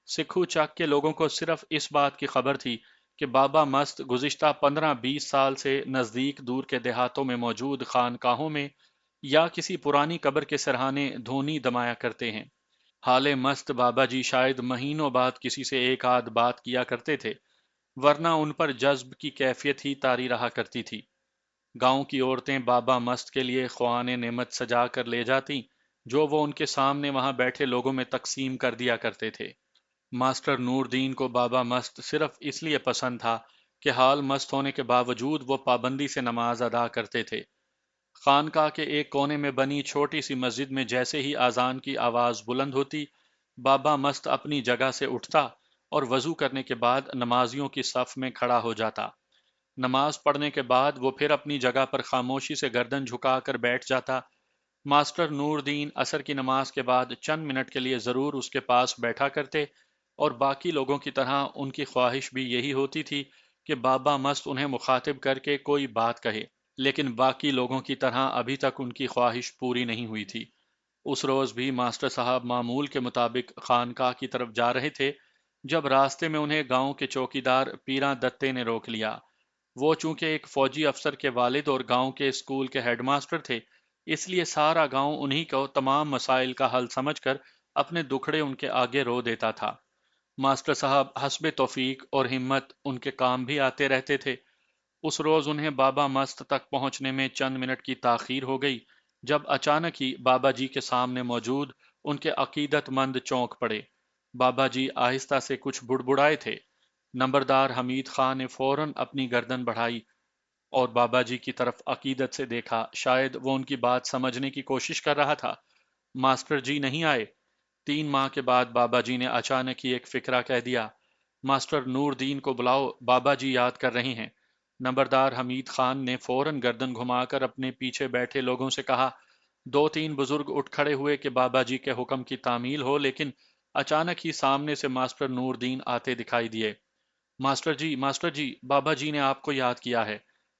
سکھو چک کے لوگوں کو صرف اس بات کی خبر تھی کہ بابا مست گزشتہ 15-20 سال سے نزدیک دور کے دیہاتوں میں موجود خانقاہوں میں یا کسی پرانی قبر کے سرہانے دھونی دمایا کرتے ہیں۔ حال مست بابا جی شاید مہینوں بعد کسی سے ایک آدھ بات کیا کرتے تھے، ورنہ ان پر جذب کی کیفیت ہی طاری رہا کرتی تھی۔ گاؤں کی عورتیں بابا مست کے لیے خوان نعمت سجا کر لے جاتی، جو وہ ان کے سامنے وہاں بیٹھے لوگوں میں تقسیم کر دیا کرتے تھے۔ ماسٹر نور دین کو بابا مست صرف اس لیے پسند تھا کہ حال مست ہونے کے باوجود وہ پابندی سے نماز ادا کرتے تھے۔ خانقاہ کے ایک کونے میں بنی چھوٹی سی مسجد میں جیسے ہی اذان کی آواز بلند ہوتی، بابا مست اپنی جگہ سے اٹھتا اور وضو کرنے کے بعد نمازیوں کی صف میں کھڑا ہو جاتا۔ نماز پڑھنے کے بعد وہ پھر اپنی جگہ پر خاموشی سے گردن جھکا کر بیٹھ جاتا۔ ماسٹر نور دین عصر کی نماز کے بعد چند منٹ کے لیے ضرور اس کے پاس بیٹھا کرتے، اور باقی لوگوں کی طرح ان کی خواہش بھی یہی ہوتی تھی کہ بابا مست انہیں مخاطب کر کے کوئی بات کہے، لیکن باقی لوگوں کی طرح ابھی تک ان کی خواہش پوری نہیں ہوئی تھی۔ اس روز بھی ماسٹر صاحب معمول کے مطابق خانقاہ کی طرف جا رہے تھے، جب راستے میں انہیں گاؤں کے چوکیدار پیراں دتے نے روک لیا۔ وہ چونکہ ایک فوجی افسر کے والد اور گاؤں کے اسکول کے ہیڈ ماسٹر تھے، اس لیے سارا گاؤں انہی کو تمام مسائل کا حل سمجھ کر اپنے دکھڑے ان کے آگے رو دیتا تھا۔ ماسٹر صاحب حسب توفیق اور ہمت ان کے کام بھی آتے رہتے تھے۔ اس روز انہیں بابا مست تک پہنچنے میں چند منٹ کی تاخیر ہو گئی، جب اچانک ہی بابا جی کے سامنے موجود ان کے عقیدت مند چونک پڑے۔ بابا جی آہستہ سے کچھ بڑبڑائے تھے۔ نمبردار حمید خان نے فوراً اپنی گردن بڑھائی اور بابا جی کی طرف عقیدت سے دیکھا، شاید وہ ان کی بات سمجھنے کی کوشش کر رہا تھا۔ ماسٹر جی نہیں آئے؟ 3 ماہ کے بعد بابا جی نے اچانک ہی ایک فکرہ کہہ دیا، ماسٹر نور دین کو بلاؤ، بابا جی یاد کر رہے ہیں۔ نمبردار حمید خان نے فوراً گردن گھما کر اپنے پیچھے بیٹھے لوگوں سے کہا۔ 2-3 بزرگ اٹھ کھڑے ہوئے کہ بابا جی کے حکم کی تعمیل ہو، لیکن اچانک ہی سامنے سے ماسٹر نور دین آتے دکھائی دیے۔ ماسٹر جی، بابا جی نے آپ کو یاد کیا ہے۔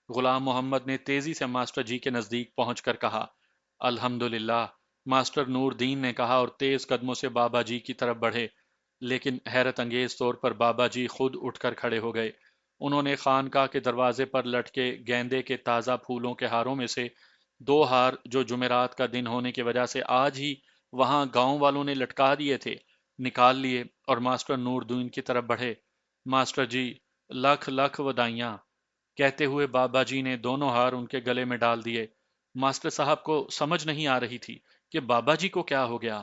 غلام محمد نے تیزی سے ماسٹر جی کے نزدیک پہنچ کر کہا۔ الحمدللہ، ماسٹر نور دین نے کہا اور تیز قدموں سے بابا جی کی طرف بڑھے، لیکن حیرت انگیز طور پر بابا جی خود اٹھ کر کھڑے ہو گئے۔ انہوں نے خانقاہ کے دروازے پر لٹکے گیندے کے تازہ پھولوں کے ہاروں میں سے 2 ہار جو جمعرات کا دن ہونے کی وجہ سے آج ہی وہاں گاؤں والوں نے لٹکا دیے تھے، نکال لیے اور ماسٹر نور دین کی طرف بڑھے۔ ماسٹر جی، لکھ لکھ ودائیاں، کہتے ہوئے بابا جی نے دونوں ہار ان کے گلے میں ڈال دیے۔ ماسٹر صاحب کو سمجھ نہیں آ رہی تھی کہ بابا جی کو کیا ہو گیا۔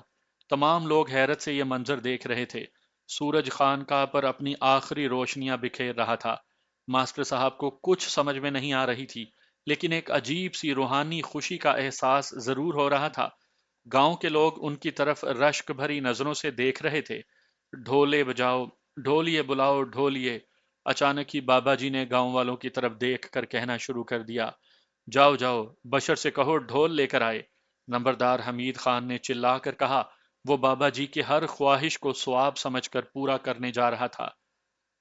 تمام لوگ حیرت سے یہ منظر دیکھ رہے تھے۔ سورج خانقاہ پر اپنی آخری روشنیاں بکھیر رہا تھا۔ ماسٹر صاحب کو کچھ سمجھ میں نہیں آ رہی تھی، لیکن ایک عجیب سی روحانی خوشی کا احساس ضرور ہو رہا تھا۔ گاؤں کے لوگ ان کی طرف رشک بھری نظروں سے دیکھ رہے تھے۔ ڈھولے بجاؤ، ڈھولیے بلاؤ، ڈھولیے۔ اچانک ہی بابا جی نے گاؤں والوں کی طرف دیکھ کر کہنا شروع کر دیا، جاؤ جاؤ، بشر سے کہو ڈھول لے کر آئے۔ نمبردار حمید خان نے چلا کر کہا۔ وہ بابا جی کی ہر خواہش کو ثواب سمجھ کر پورا کرنے جا رہا تھا،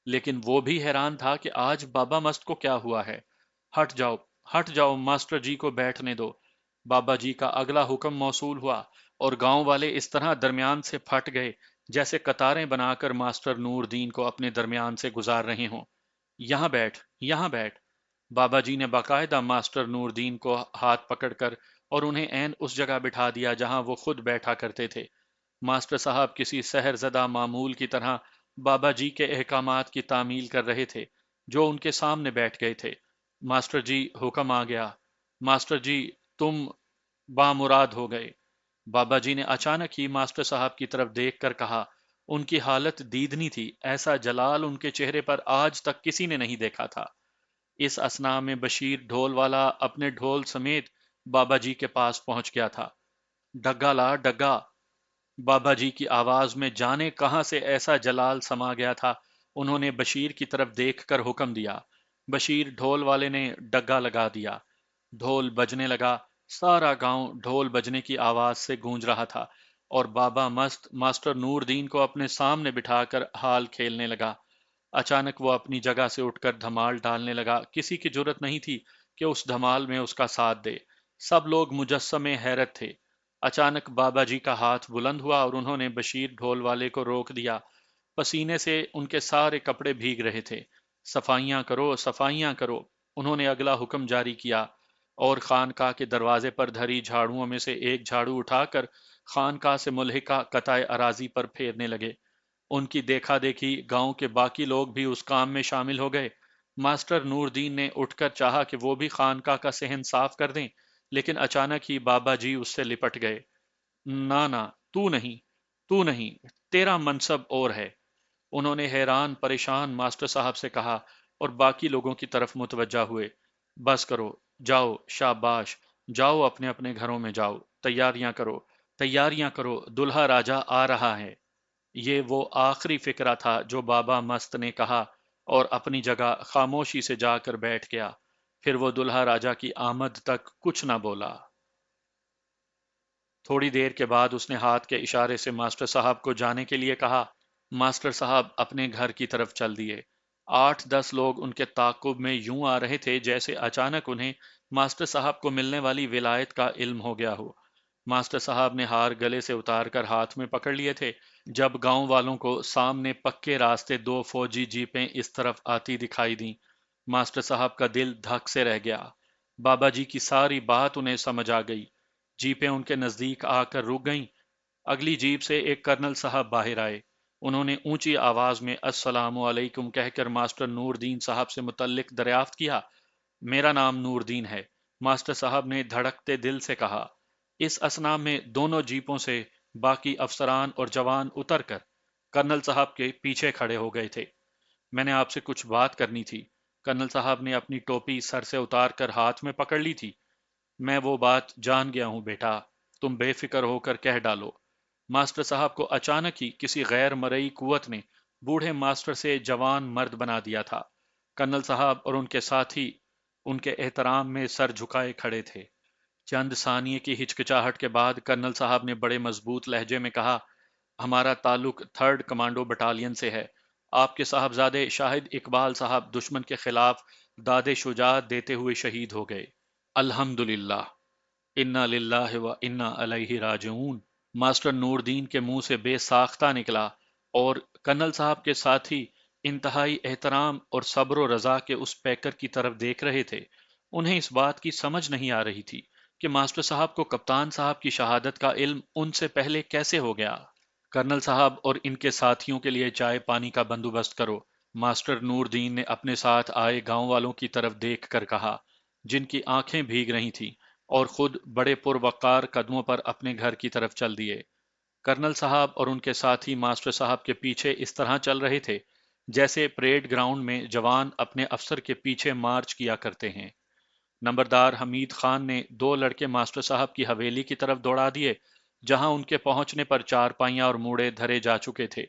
لیکن وہ بھی حیران تھا کہ آج بابا مست کو کیا ہوا ہے۔ ہٹ جاؤ، ہٹ جاؤ، ماسٹر جی کو بیٹھنے دو۔ بابا جی کا اگلا حکم موصول ہوا اور گاؤں والے اس طرح درمیان سے پھٹ گئے جیسے قطاریں بنا کر ماسٹر نور دین کو اپنے درمیان سے گزار رہے ہوں۔ یہاں بیٹھ، یہاں بیٹھ۔ بابا جی نے باقاعدہ ماسٹر نور دین کو ہاتھ پکڑ کر اور انہیں عین اس جگہ بٹھا دیا جہاں وہ خود بیٹھا کرتے تھے۔ ماسٹر صاحب کسی سحر زدہ معمول کی طرح بابا جی کے احکامات کی تعمیل کر رہے تھے جو ان کے سامنے بیٹھ گئے تھے۔ ماسٹر جی، حکم آ گیا۔ ماسٹر جی، تم بامراد ہو گئے۔ بابا جی نے اچانک ہی ماسٹر صاحب کی طرف دیکھ کر کہا۔ ان کی حالت دیدنی تھی، ایسا جلال ان کے چہرے پر آج تک کسی نے نہیں دیکھا تھا۔ اس اثناء میں بشیر ڈھول والا اپنے ڈھول سمیت بابا جی کے پاس پہنچ گیا تھا۔ ڈگا لا ڈگا۔ بابا جی کی آواز میں جانے کہاں سے ایسا جلال سما گیا تھا۔ انہوں نے بشیر کی طرف دیکھ کر حکم دیا۔ بشیر ڈھول والے نے ڈگا لگا دیا۔ ڈھول بجنے لگا۔ سارا گاؤں ڈھول بجنے کی آواز سے گونج رہا تھا اور بابا مست ماسٹر نور دین کو اپنے سامنے بٹھا کر حال کھیلنے لگا۔ اچانک وہ اپنی جگہ سے اٹھ کر دھمال ڈالنے لگا۔ کسی کی جرت نہیں تھی کہ اس دھمال میں اس کا ساتھ دے۔ سب لوگ مجسم حیرت تھے۔ اچانک بابا جی کا ہاتھ بلند ہوا اور انہوں نے بشیر ڈھول والے کو روک دیا۔ پسینے سے ان کے سارے کپڑے بھیگ رہے تھے۔ صفائیاں کرو، صفائیاں کرو، انہوں نے اگلا حکم جاری کیا، اور خانقاہ کے دروازے پر دھری جھاڑوؤں میں سے ایک جھاڑو اٹھا کر خانقاہ سے ملحقہ قطع اراضی پر پھیرنے لگے۔ ان کی دیکھا دیکھی گاؤں کے باقی لوگ بھی اس کام میں شامل ہو گئے۔ ماسٹر نور دین نے اٹھ کر چاہا کہ وہ بھی خانقاہ کا صحن صاف کر دیں، لیکن اچانک ہی بابا جی اس سے لپٹ گئے۔ نہ نہ، تو نہیں، تو نہیں، تیرا منصب اور ہے، انہوں نے حیران پریشان ماسٹر صاحب سے کہا، اور باقی لوگوں کی طرف متوجہ ہوئے۔ بس کرو، جاؤ، شاباش، جاؤ اپنے اپنے گھروں میں جاؤ، تیاریاں کرو، تیاریاں کرو، دلہا راجہ آ رہا ہے۔ یہ وہ آخری فقرہ تھا جو بابا مست نے کہا، اور اپنی جگہ خاموشی سے جا کر بیٹھ گیا۔ پھر وہ دلہا راجہ کی آمد تک کچھ نہ بولا۔ تھوڑی دیر کے بعد اس نے ہاتھ کے اشارے سے ماسٹر صاحب کو جانے کے لیے کہا۔ ماسٹر صاحب اپنے گھر کی طرف چل دیے۔ 8-10 لوگ ان کے تعاقب میں یوں آ رہے تھے جیسے اچانک انہیں ماسٹر صاحب کو ملنے والی ولایت کا علم ہو گیا ہو۔ ماسٹر صاحب نے ہار گلے سے اتار کر ہاتھ میں پکڑ لیے تھے جب گاؤں والوں کو سامنے پکے راستے 2 فوجی جیپیں اس طرف آتی دکھائی دیں۔ ماسٹر صاحب کا دل دھک سے رہ گیا۔ بابا جی کی ساری بات انہیں سمجھ آ گئی۔ جیپیں ان کے نزدیک آ کر رک گئیں۔ اگلی جیپ سے ایک کرنل صاحب باہر آئے۔ انہوں نے اونچی آواز میں السلام علیکم کہہ کر ماسٹر نور دین صاحب سے متعلق دریافت کیا۔ میرا نام نور دین ہے، ماسٹر صاحب نے دھڑکتے دل سے کہا۔ اس اثنا میں دونوں جیپوں سے باقی افسران اور جوان اتر کر کرنل صاحب کے پیچھے کھڑے ہو گئے تھے۔ میں نے آپ سے کچھ بات کرنی تھی۔ کرنل صاحب نے اپنی ٹوپی سر سے اتار کر ہاتھ میں پکڑ لی تھی۔ میں وہ بات جان گیا ہوں بیٹا، تم بے فکر ہو کر کہہ ڈالو۔ ماسٹر صاحب کو اچانک ہی کسی غیر مرئی قوت نے بوڑھے ماسٹر سے جوان مرد بنا دیا تھا۔ کرنل صاحب اور ان کے ساتھی ان کے احترام میں سر جھکائے کھڑے تھے۔ چند ثانیے کی ہچکچاہٹ کے بعد کرنل صاحب نے بڑے مضبوط لہجے میں کہا، ہمارا تعلق 3rd کمانڈو بٹالین سے ہے۔ آپ کے صاحبزادے شاہد اقبال صاحب دشمن کے خلاف داد شجاعت دیتے ہوئے شہید ہو گئے۔ الحمدللہ، انا للہ و انا الیہ راجعون، ماسٹر نور دین کے منہ سے بے ساختہ نکلا، اور کرنل صاحب کے ساتھی انتہائی احترام اور صبر و رضا کے اس پیکر کی طرف دیکھ رہے تھے۔ انہیں اس بات کی سمجھ نہیں آ رہی تھی کہ ماسٹر صاحب کو کپتان صاحب کی شہادت کا علم ان سے پہلے کیسے ہو گیا۔ کرنل صاحب اور ان کے ساتھیوں کے لیے چائے پانی کا بندوبست کرو، ماسٹر نور دین نے اپنے ساتھ آئے گاؤں والوں کی طرف دیکھ کر کہا، جن کی آنکھیں بھیگ رہی تھیں، اور خود بڑے پروقار قدموں پر اپنے گھر کی طرف چل دیے۔ کرنل صاحب اور ان کے ساتھی ماسٹر صاحب کے پیچھے اس طرح چل رہے تھے جیسے پریڈ گراؤنڈ میں جوان اپنے افسر کے پیچھے مارچ کیا کرتے ہیں۔ نمبردار حمید خان نے 2 لڑکے ماسٹر صاحب کی حویلی کی طرف دوڑا دیے، جہاں ان کے پہنچنے پر چارپائیاں اور موڑے دھرے جا چکے تھے۔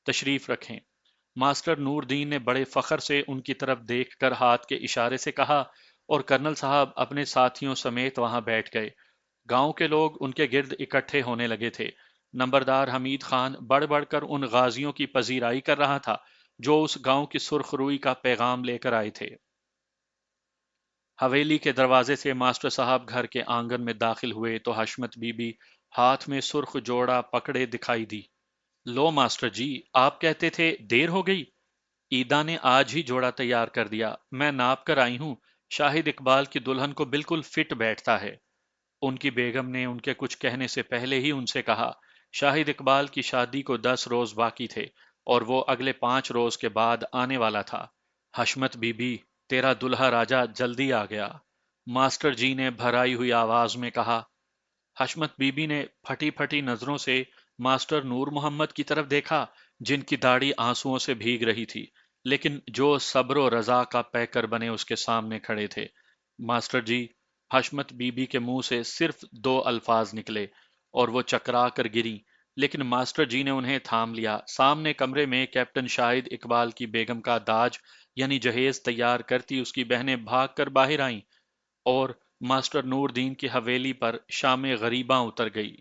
تشریف رکھیں۔ ماسٹر نور دین نے بڑے فخر سے ان کی طرف دیکھ کر ہاتھ کے اشارے سے کہا، اور کرنل صاحب اپنے ساتھیوں سمیت وہاں بیٹھ گئے۔ گاؤں کے لوگ ان کے گرد اکٹھے ہونے لگے تھے۔ نمبردار حمید خان بڑھ بڑھ کر ان غازیوں کی پذیرائی کر رہا تھا جو اس گاؤں کی سرخ روئی کا پیغام لے کر آئے تھے۔ حویلی کے دروازے سے ماسٹر صاحب گھر کے آنگن میں داخل ہوئے تو حشمت بی بی ہاتھ میں سرخ جوڑا پکڑے دکھائی دی۔ لو ماسٹر جی، آپ کہتے تھے دیر ہو گئی؟ ایدا نے آج ہی جوڑا تیار کر دیا، میں ناپ کر آئی ہوں، شاہد اقبال کی دلہن کو بالکل فٹ بیٹھتا ہے۔ ان کی بیگم نے ان کے کچھ کہنے سے پہلے ہی ان سے کہا، شاہد اقبال کی شادی کو 10 روز باقی تھے، اور وہ اگلے 5 روز کے بعد آنے والا تھا۔ حشمت بی بی، تیرا دلہا راجہ جلدی آ گیا، ماسٹر جی نے بھرائی ہوئی آواز میں کہا۔ حشمت بی بی نے پھٹی پھٹی نظروں سے ماسٹر نور محمد کی طرف دیکھا، جن کی داڑھی آنسوؤں سے بھیگ رہی تھی، لیکن جو صبر و رضا کا پیکر بنے اس کے سامنے کھڑے تھے۔ ماسٹر جی، حشمت بی بی کے منہ سے صرف 2 الفاظ نکلے، اور وہ چکرا کر گری، لیکن ماسٹر جی نے انہیں تھام لیا۔ سامنے کمرے میں کیپٹن شاہد اقبال کی بیگم کا داج یعنی جہیز تیار کرتی اس کی بہنیں بھاگ کر باہر آئیں، اور ماسٹر نور دین کی حویلی پر شام غریباں اتر گئی۔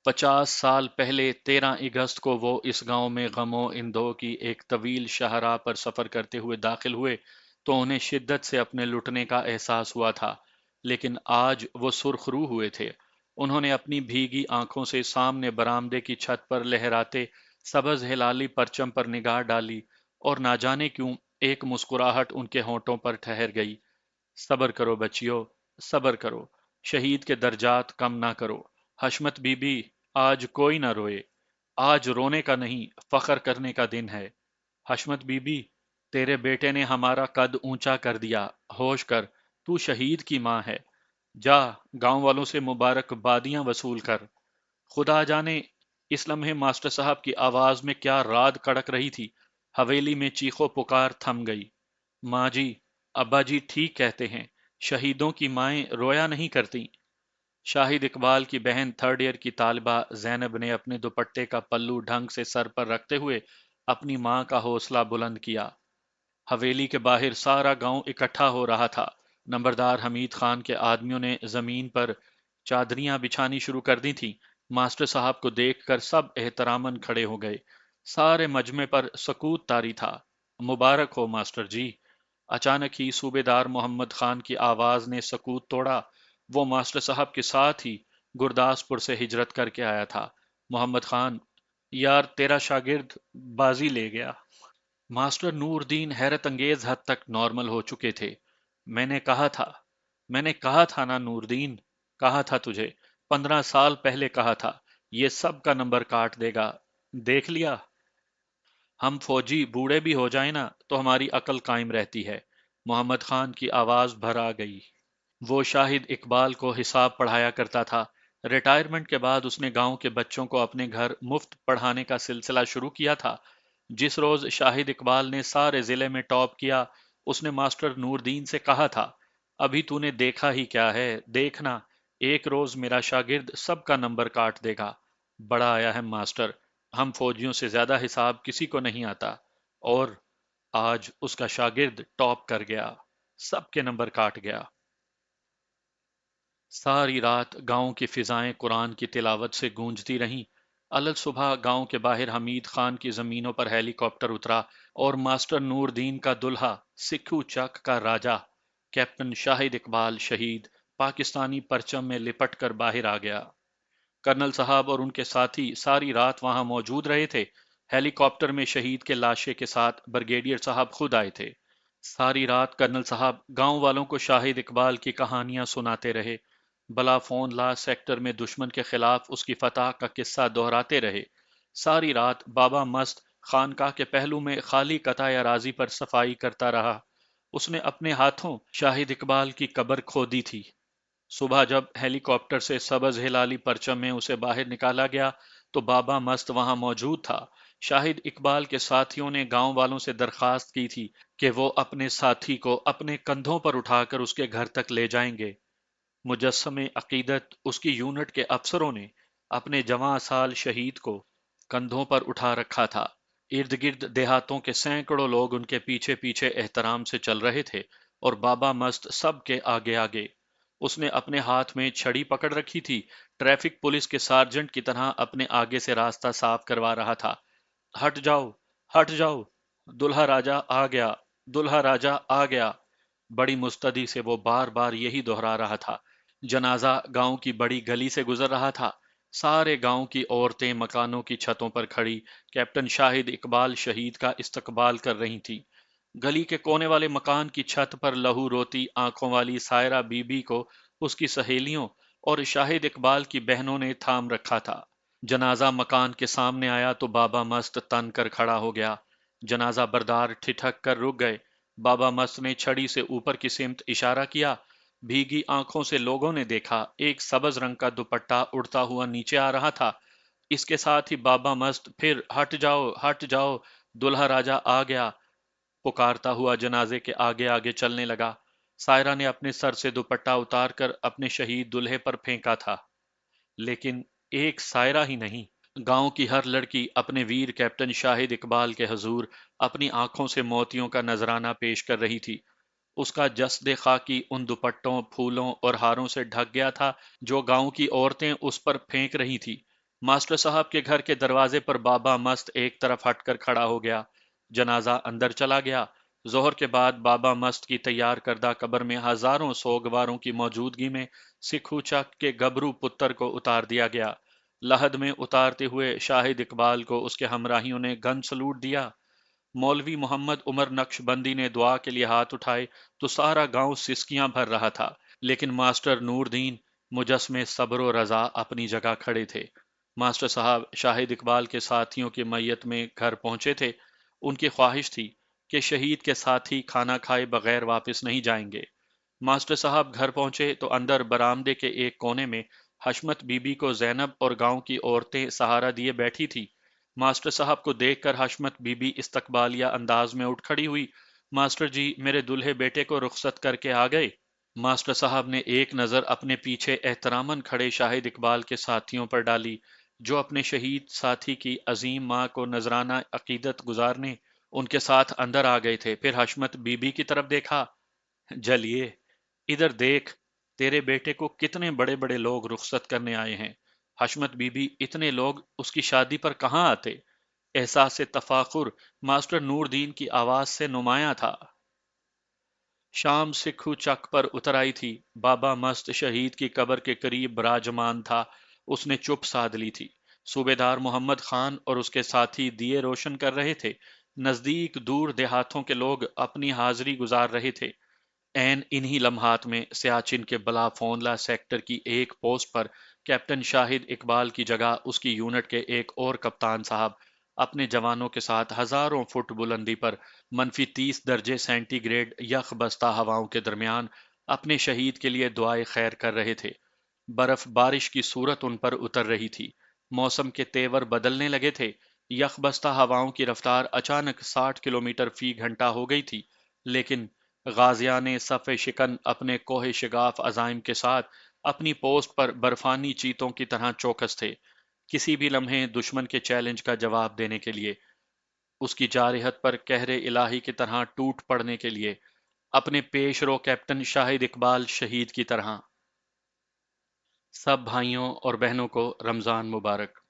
50 سال پہلے 13 اگست کو وہ اس گاؤں میں غم و اندوہ کی ایک طویل شاہراہ پر سفر کرتے ہوئے داخل ہوئے تو انہیں شدت سے اپنے لٹنے کا احساس ہوا تھا، لیکن آج وہ سرخ روح ہوئے تھے۔ انہوں نے اپنی بھیگی آنکھوں سے سامنے برآمدے کی چھت پر لہراتے سبز ہلالی پرچم پر نگاہ ڈالی، اور نہ جانے کیوں ایک مسکراہٹ ان کے ہونٹوں پر ٹھہر گئی۔ صبر کرو بچیو، صبر کرو، شہید کے درجات کم نہ کرو۔ حشمت بی بی، آج کوئی نہ روئے، آج رونے کا نہیں فخر کرنے کا دن ہے۔ حشمت بی بی، تیرے بیٹے نے ہمارا قد اونچا کر دیا، ہوش کر، تو شہید کی ماں ہے۔ جا، گاؤں والوں سے مبارک بادیاں وصول کر۔ خدا جانے اس لمحے ماسٹر صاحب کی آواز میں کیا رعد کڑک رہی تھی۔ حویلی میں چیخو پکار تھم گئی۔ ماں جی، ابا جی ٹھیک کہتے ہیں، شہیدوں کی مائیں رویا نہیں کرتی۔ شاہد اقبال کی بہن تھرڈ ایئر کی طالبہ زینب نے اپنے دوپٹے کا پلو ڈھنگ سے سر پر رکھتے ہوئے اپنی ماں کا حوصلہ بلند کیا۔ حویلی کے باہر سارا گاؤں اکٹھا ہو رہا تھا۔ نمبردار حمید خان کے آدمیوں نے زمین پر چادریاں بچھانی شروع کر دی تھیں۔ ماسٹر صاحب کو دیکھ کر سب احتراماً کھڑے ہو گئے۔ سارے مجمع پر سکوت طاری تھا۔ مبارک ہو ماسٹر جی۔ اچانک ہی صوبے دار محمد خان کی آواز نے سکوت توڑا۔ وہ ماسٹر صاحب کے ساتھ ہی گرداسپور سے ہجرت کر کے آیا تھا۔ محمد خان، یار تیرا شاگرد بازی لے گیا۔ ماسٹر نور دین حیرت انگیز حد تک نارمل ہو چکے تھے۔ میں نے کہا تھا، میں نے کہا تھا نا نور دین، کہا تھا تجھے، 15 سال پہلے کہا تھا، یہ سب کا نمبر کاٹ دے گا، دیکھ لیا۔ ہم فوجی بوڑھے بھی ہو جائیں نا تو ہماری عقل قائم رہتی ہے۔ محمد خان کی آواز بھر آ گئی۔ وہ شاہد اقبال کو حساب پڑھایا کرتا تھا۔ ریٹائرمنٹ کے بعد اس نے گاؤں کے بچوں کو اپنے گھر مفت پڑھانے کا سلسلہ شروع کیا تھا۔ جس روز شاہد اقبال نے سارے ضلع میں ٹاپ کیا، اس نے ماسٹر نور دین سے کہا تھا، ابھی تو نے دیکھا ہی کیا ہے، دیکھنا، ایک روز میرا شاگرد سب کا نمبر کاٹ دے گا۔ بڑا آیا ہے ماسٹر، ہم فوجیوں سے زیادہ حساب کسی کو نہیں آتا۔ اور آج اس کا شاگرد ٹاپ کر گیا، سب کے نمبر کاٹ گیا۔ ساری رات گاؤں کی فضائیں قرآن کی تلاوت سے گونجتی رہیں۔ الصبح گاؤں کے باہر حمید خان کی زمینوں پر ہیلی کاپٹر اترا اور ماسٹر نور دین کا دلہا، سکھو چک کا راجہ، کیپٹن شاہد اقبال شہید، پاکستانی پرچم میں لپٹ کر باہر آ گیا۔ کرنل صاحب اور ان کے ساتھی ساری رات وہاں موجود رہے تھے۔ ہیلی کاپٹر میں شہید کے لاشے کے ساتھ بریگیڈیئر صاحب خود آئے تھے۔ ساری رات کرنل صاحب گاؤں والوں کو شاہد اقبال کی کہانیاں سناتے رہے۔ بلا فون لا سیکٹر میں دشمن کے خلاف اس کی فتح کا قصہ دہراتے رہے۔ ساری رات بابا مست خانقاہ کے پہلو میں خالی قطع اراضی پر صفائی کرتا رہا۔ اس نے اپنے ہاتھوں شاہد اقبال کی قبر کھودی تھی۔ صبح جب ہیلی کاپٹر سے سبز ہلالی پرچم میں اسے باہر نکالا گیا تو بابا مست وہاں موجود تھا۔ شاہد اقبال کے ساتھیوں نے گاؤں والوں سے درخواست کی تھی کہ وہ اپنے ساتھی کو اپنے کندھوں پر اٹھا کر اس کے گھر تک لے جائیں گے۔ مجسم عقیدت اس کی یونٹ کے افسروں نے اپنے جواں سال شہید کو کندھوں پر اٹھا رکھا تھا۔ ارد گرد دیہاتوں کے سینکڑوں لوگ ان کے پیچھے پیچھے احترام سے چل رہے تھے اور بابا مست سب کے آگے آگے۔ اس نے اپنے ہاتھ میں چھڑی پکڑ رکھی تھی، ٹریفک پولیس کے سارجنٹ کی طرح اپنے آگے سے راستہ صاف کروا رہا تھا۔ ہٹ جاؤ، ہٹ جاؤ، دلہا راجہ آ گیا، دلہا راجہ آ گیا۔ بڑی مستعدی سے وہ بار بار یہی دہرا رہا تھا۔ جنازہ گاؤں کی بڑی گلی سے گزر رہا تھا۔ سارے گاؤں کی عورتیں مکانوں کی چھتوں پر کھڑی کیپٹن شاہد اقبال شہید کا استقبال کر رہی تھیں۔ گلی کے کونے والے مکان کی چھت پر لہو روتی آنکھوں والی سائرہ بی بی کو اس کی سہیلیوں اور شاہد اقبال کی بہنوں نے تھام رکھا تھا۔ جنازہ مکان کے سامنے آیا تو بابا مست تن کر کھڑا ہو گیا۔ جنازہ بردار ٹھٹک کر رک گئے۔ بابا مست نے چھڑی سے اوپر کی سمت اشارہ کیا۔ بھیگی آنکھوں سے لوگوں نے دیکھا ایک سبز رنگ کا دوپٹہ اڑتا ہوا نیچے آ رہا تھا۔ اس کے ساتھ ہی بابا مست پھر ہٹ جاؤ، دلہا راجہ آ گیا پکارتا ہوا جنازے کے آگے آگے چلنے لگا۔ سائرہ نے اپنے سر سے دوپٹہ اتار کر اپنے شہید دلہے پر پھینکا تھا، لیکن ایک سائرہ ہی نہیں، گاؤں کی ہر لڑکی اپنے ویر کیپٹن شاہد اقبال کے حضور اپنی آنکھوں سے موتیوں کا نذرانہ پیش کر رہی تھی۔ اس کا جسد خاکی ان دوپٹوں، پھولوں اور ہاروں سے ڈھک گیا تھا جو گاؤں کی عورتیں اس پر پھینک رہی تھی۔ ماسٹر صاحب کے گھر کے دروازے پر بابا مست ایک طرف ہٹ کر کھڑا ہو گیا۔ جنازہ اندر چلا گیا۔ ظہر کے بعد بابا مست کی تیار کردہ قبر میں ہزاروں سوگواروں کی موجودگی میں سکھو چک کے گبرو پتر کو اتار دیا گیا۔ لحد میں اتارتے ہوئے شاہد اقبال کو اس کے ہمراہیوں نے گن سلوٹ دیا۔ مولوی محمد عمر نقش بندی نے دعا کے لیے ہاتھ اٹھائے تو سارا گاؤں سسکیاں بھر رہا تھا، لیکن ماسٹر نور دین مجسمے صبر و رضا اپنی جگہ کھڑے تھے۔ ماسٹر صاحب شاہد اقبال کے ساتھیوں کی میت میں گھر پہنچے تھے۔ ان کی خواہش تھی کہ شہید کے ساتھی کھانا کھائے بغیر واپس نہیں جائیں گے۔ ماسٹر صاحب گھر پہنچے تو اندر برآمدے کے ایک کونے میں حشمت بی بی کو زینب اور گاؤں کی عورتیں سہارا دیے بیٹھی تھی۔ ماسٹر صاحب کو دیکھ کر حشمت بی بی استقبالیہ انداز میں اٹھ کھڑی ہوئی۔ ماسٹر جی، میرے دلہے بیٹے کو رخصت کر کے آ گئے؟ ماسٹر صاحب نے ایک نظر اپنے پیچھے احتراماً کھڑے شاہد اقبال کے ساتھیوں پر ڈالی، جو اپنے شہید ساتھی کی عظیم ماں کو نذرانہ عقیدت گزارنے ان کے ساتھ اندر آ گئے تھے۔ پھر حشمت بی بی کی طرف دیکھا۔ جلیے، ادھر دیکھ، تیرے بیٹے کو کتنے بڑے بڑے لوگ رخصت کرنے آئے ہیں۔ حشمت بی بی، اتنے لوگ اس کی شادی پر کہاں آتے؟ احساس تفاخر ماسٹر نور دین کی آواز سے نمایاں تھا۔ شام سکھو چک پر اتر آئی تھی۔ بابا مست شہید کی قبر کے قریب براجمان تھا۔ اس نے چپ سادھ لی تھی۔ صوبیدار محمد خان اور اس کے ساتھی دیے روشن کر رہے تھے۔ نزدیک دور دیہاتوں کے لوگ اپنی حاضری گزار رہے تھے۔ عین انہی لمحات میں سیاچن کے بلا فونلا سیکٹر کی ایک پوسٹ پر کیپٹن شاہد اقبال کی جگہ اس کی یونٹ کے ایک اور کپتان صاحب اپنے جوانوں کے ساتھ ہزاروں فٹ بلندی پر -30 درجے سینٹی گریڈ یخ بستہ ہواؤں کے درمیان اپنے شہید کے لیے دعائے خیر کر رہے تھے۔ برف بارش کی صورت ان پر اتر رہی تھی۔ موسم کے تیور بدلنے لگے تھے۔ یخ بستہ ہواؤں کی رفتار اچانک 60 کلومیٹر فی گھنٹہ ہو گئی تھی، لیکن غازیان صف شکن اپنے کوہ شگاف عزائم کے ساتھ اپنی پوسٹ پر برفانی چیتوں کی طرح چوکس تھے، کسی بھی لمحے دشمن کے چیلنج کا جواب دینے کے لیے، اس کی جارحیت پر قہر الہی کی طرح ٹوٹ پڑنے کے لیے، اپنے پیش رو کیپٹن شاہد اقبال شہید کی طرح۔ سب بھائیوں اور بہنوں کو رمضان مبارک۔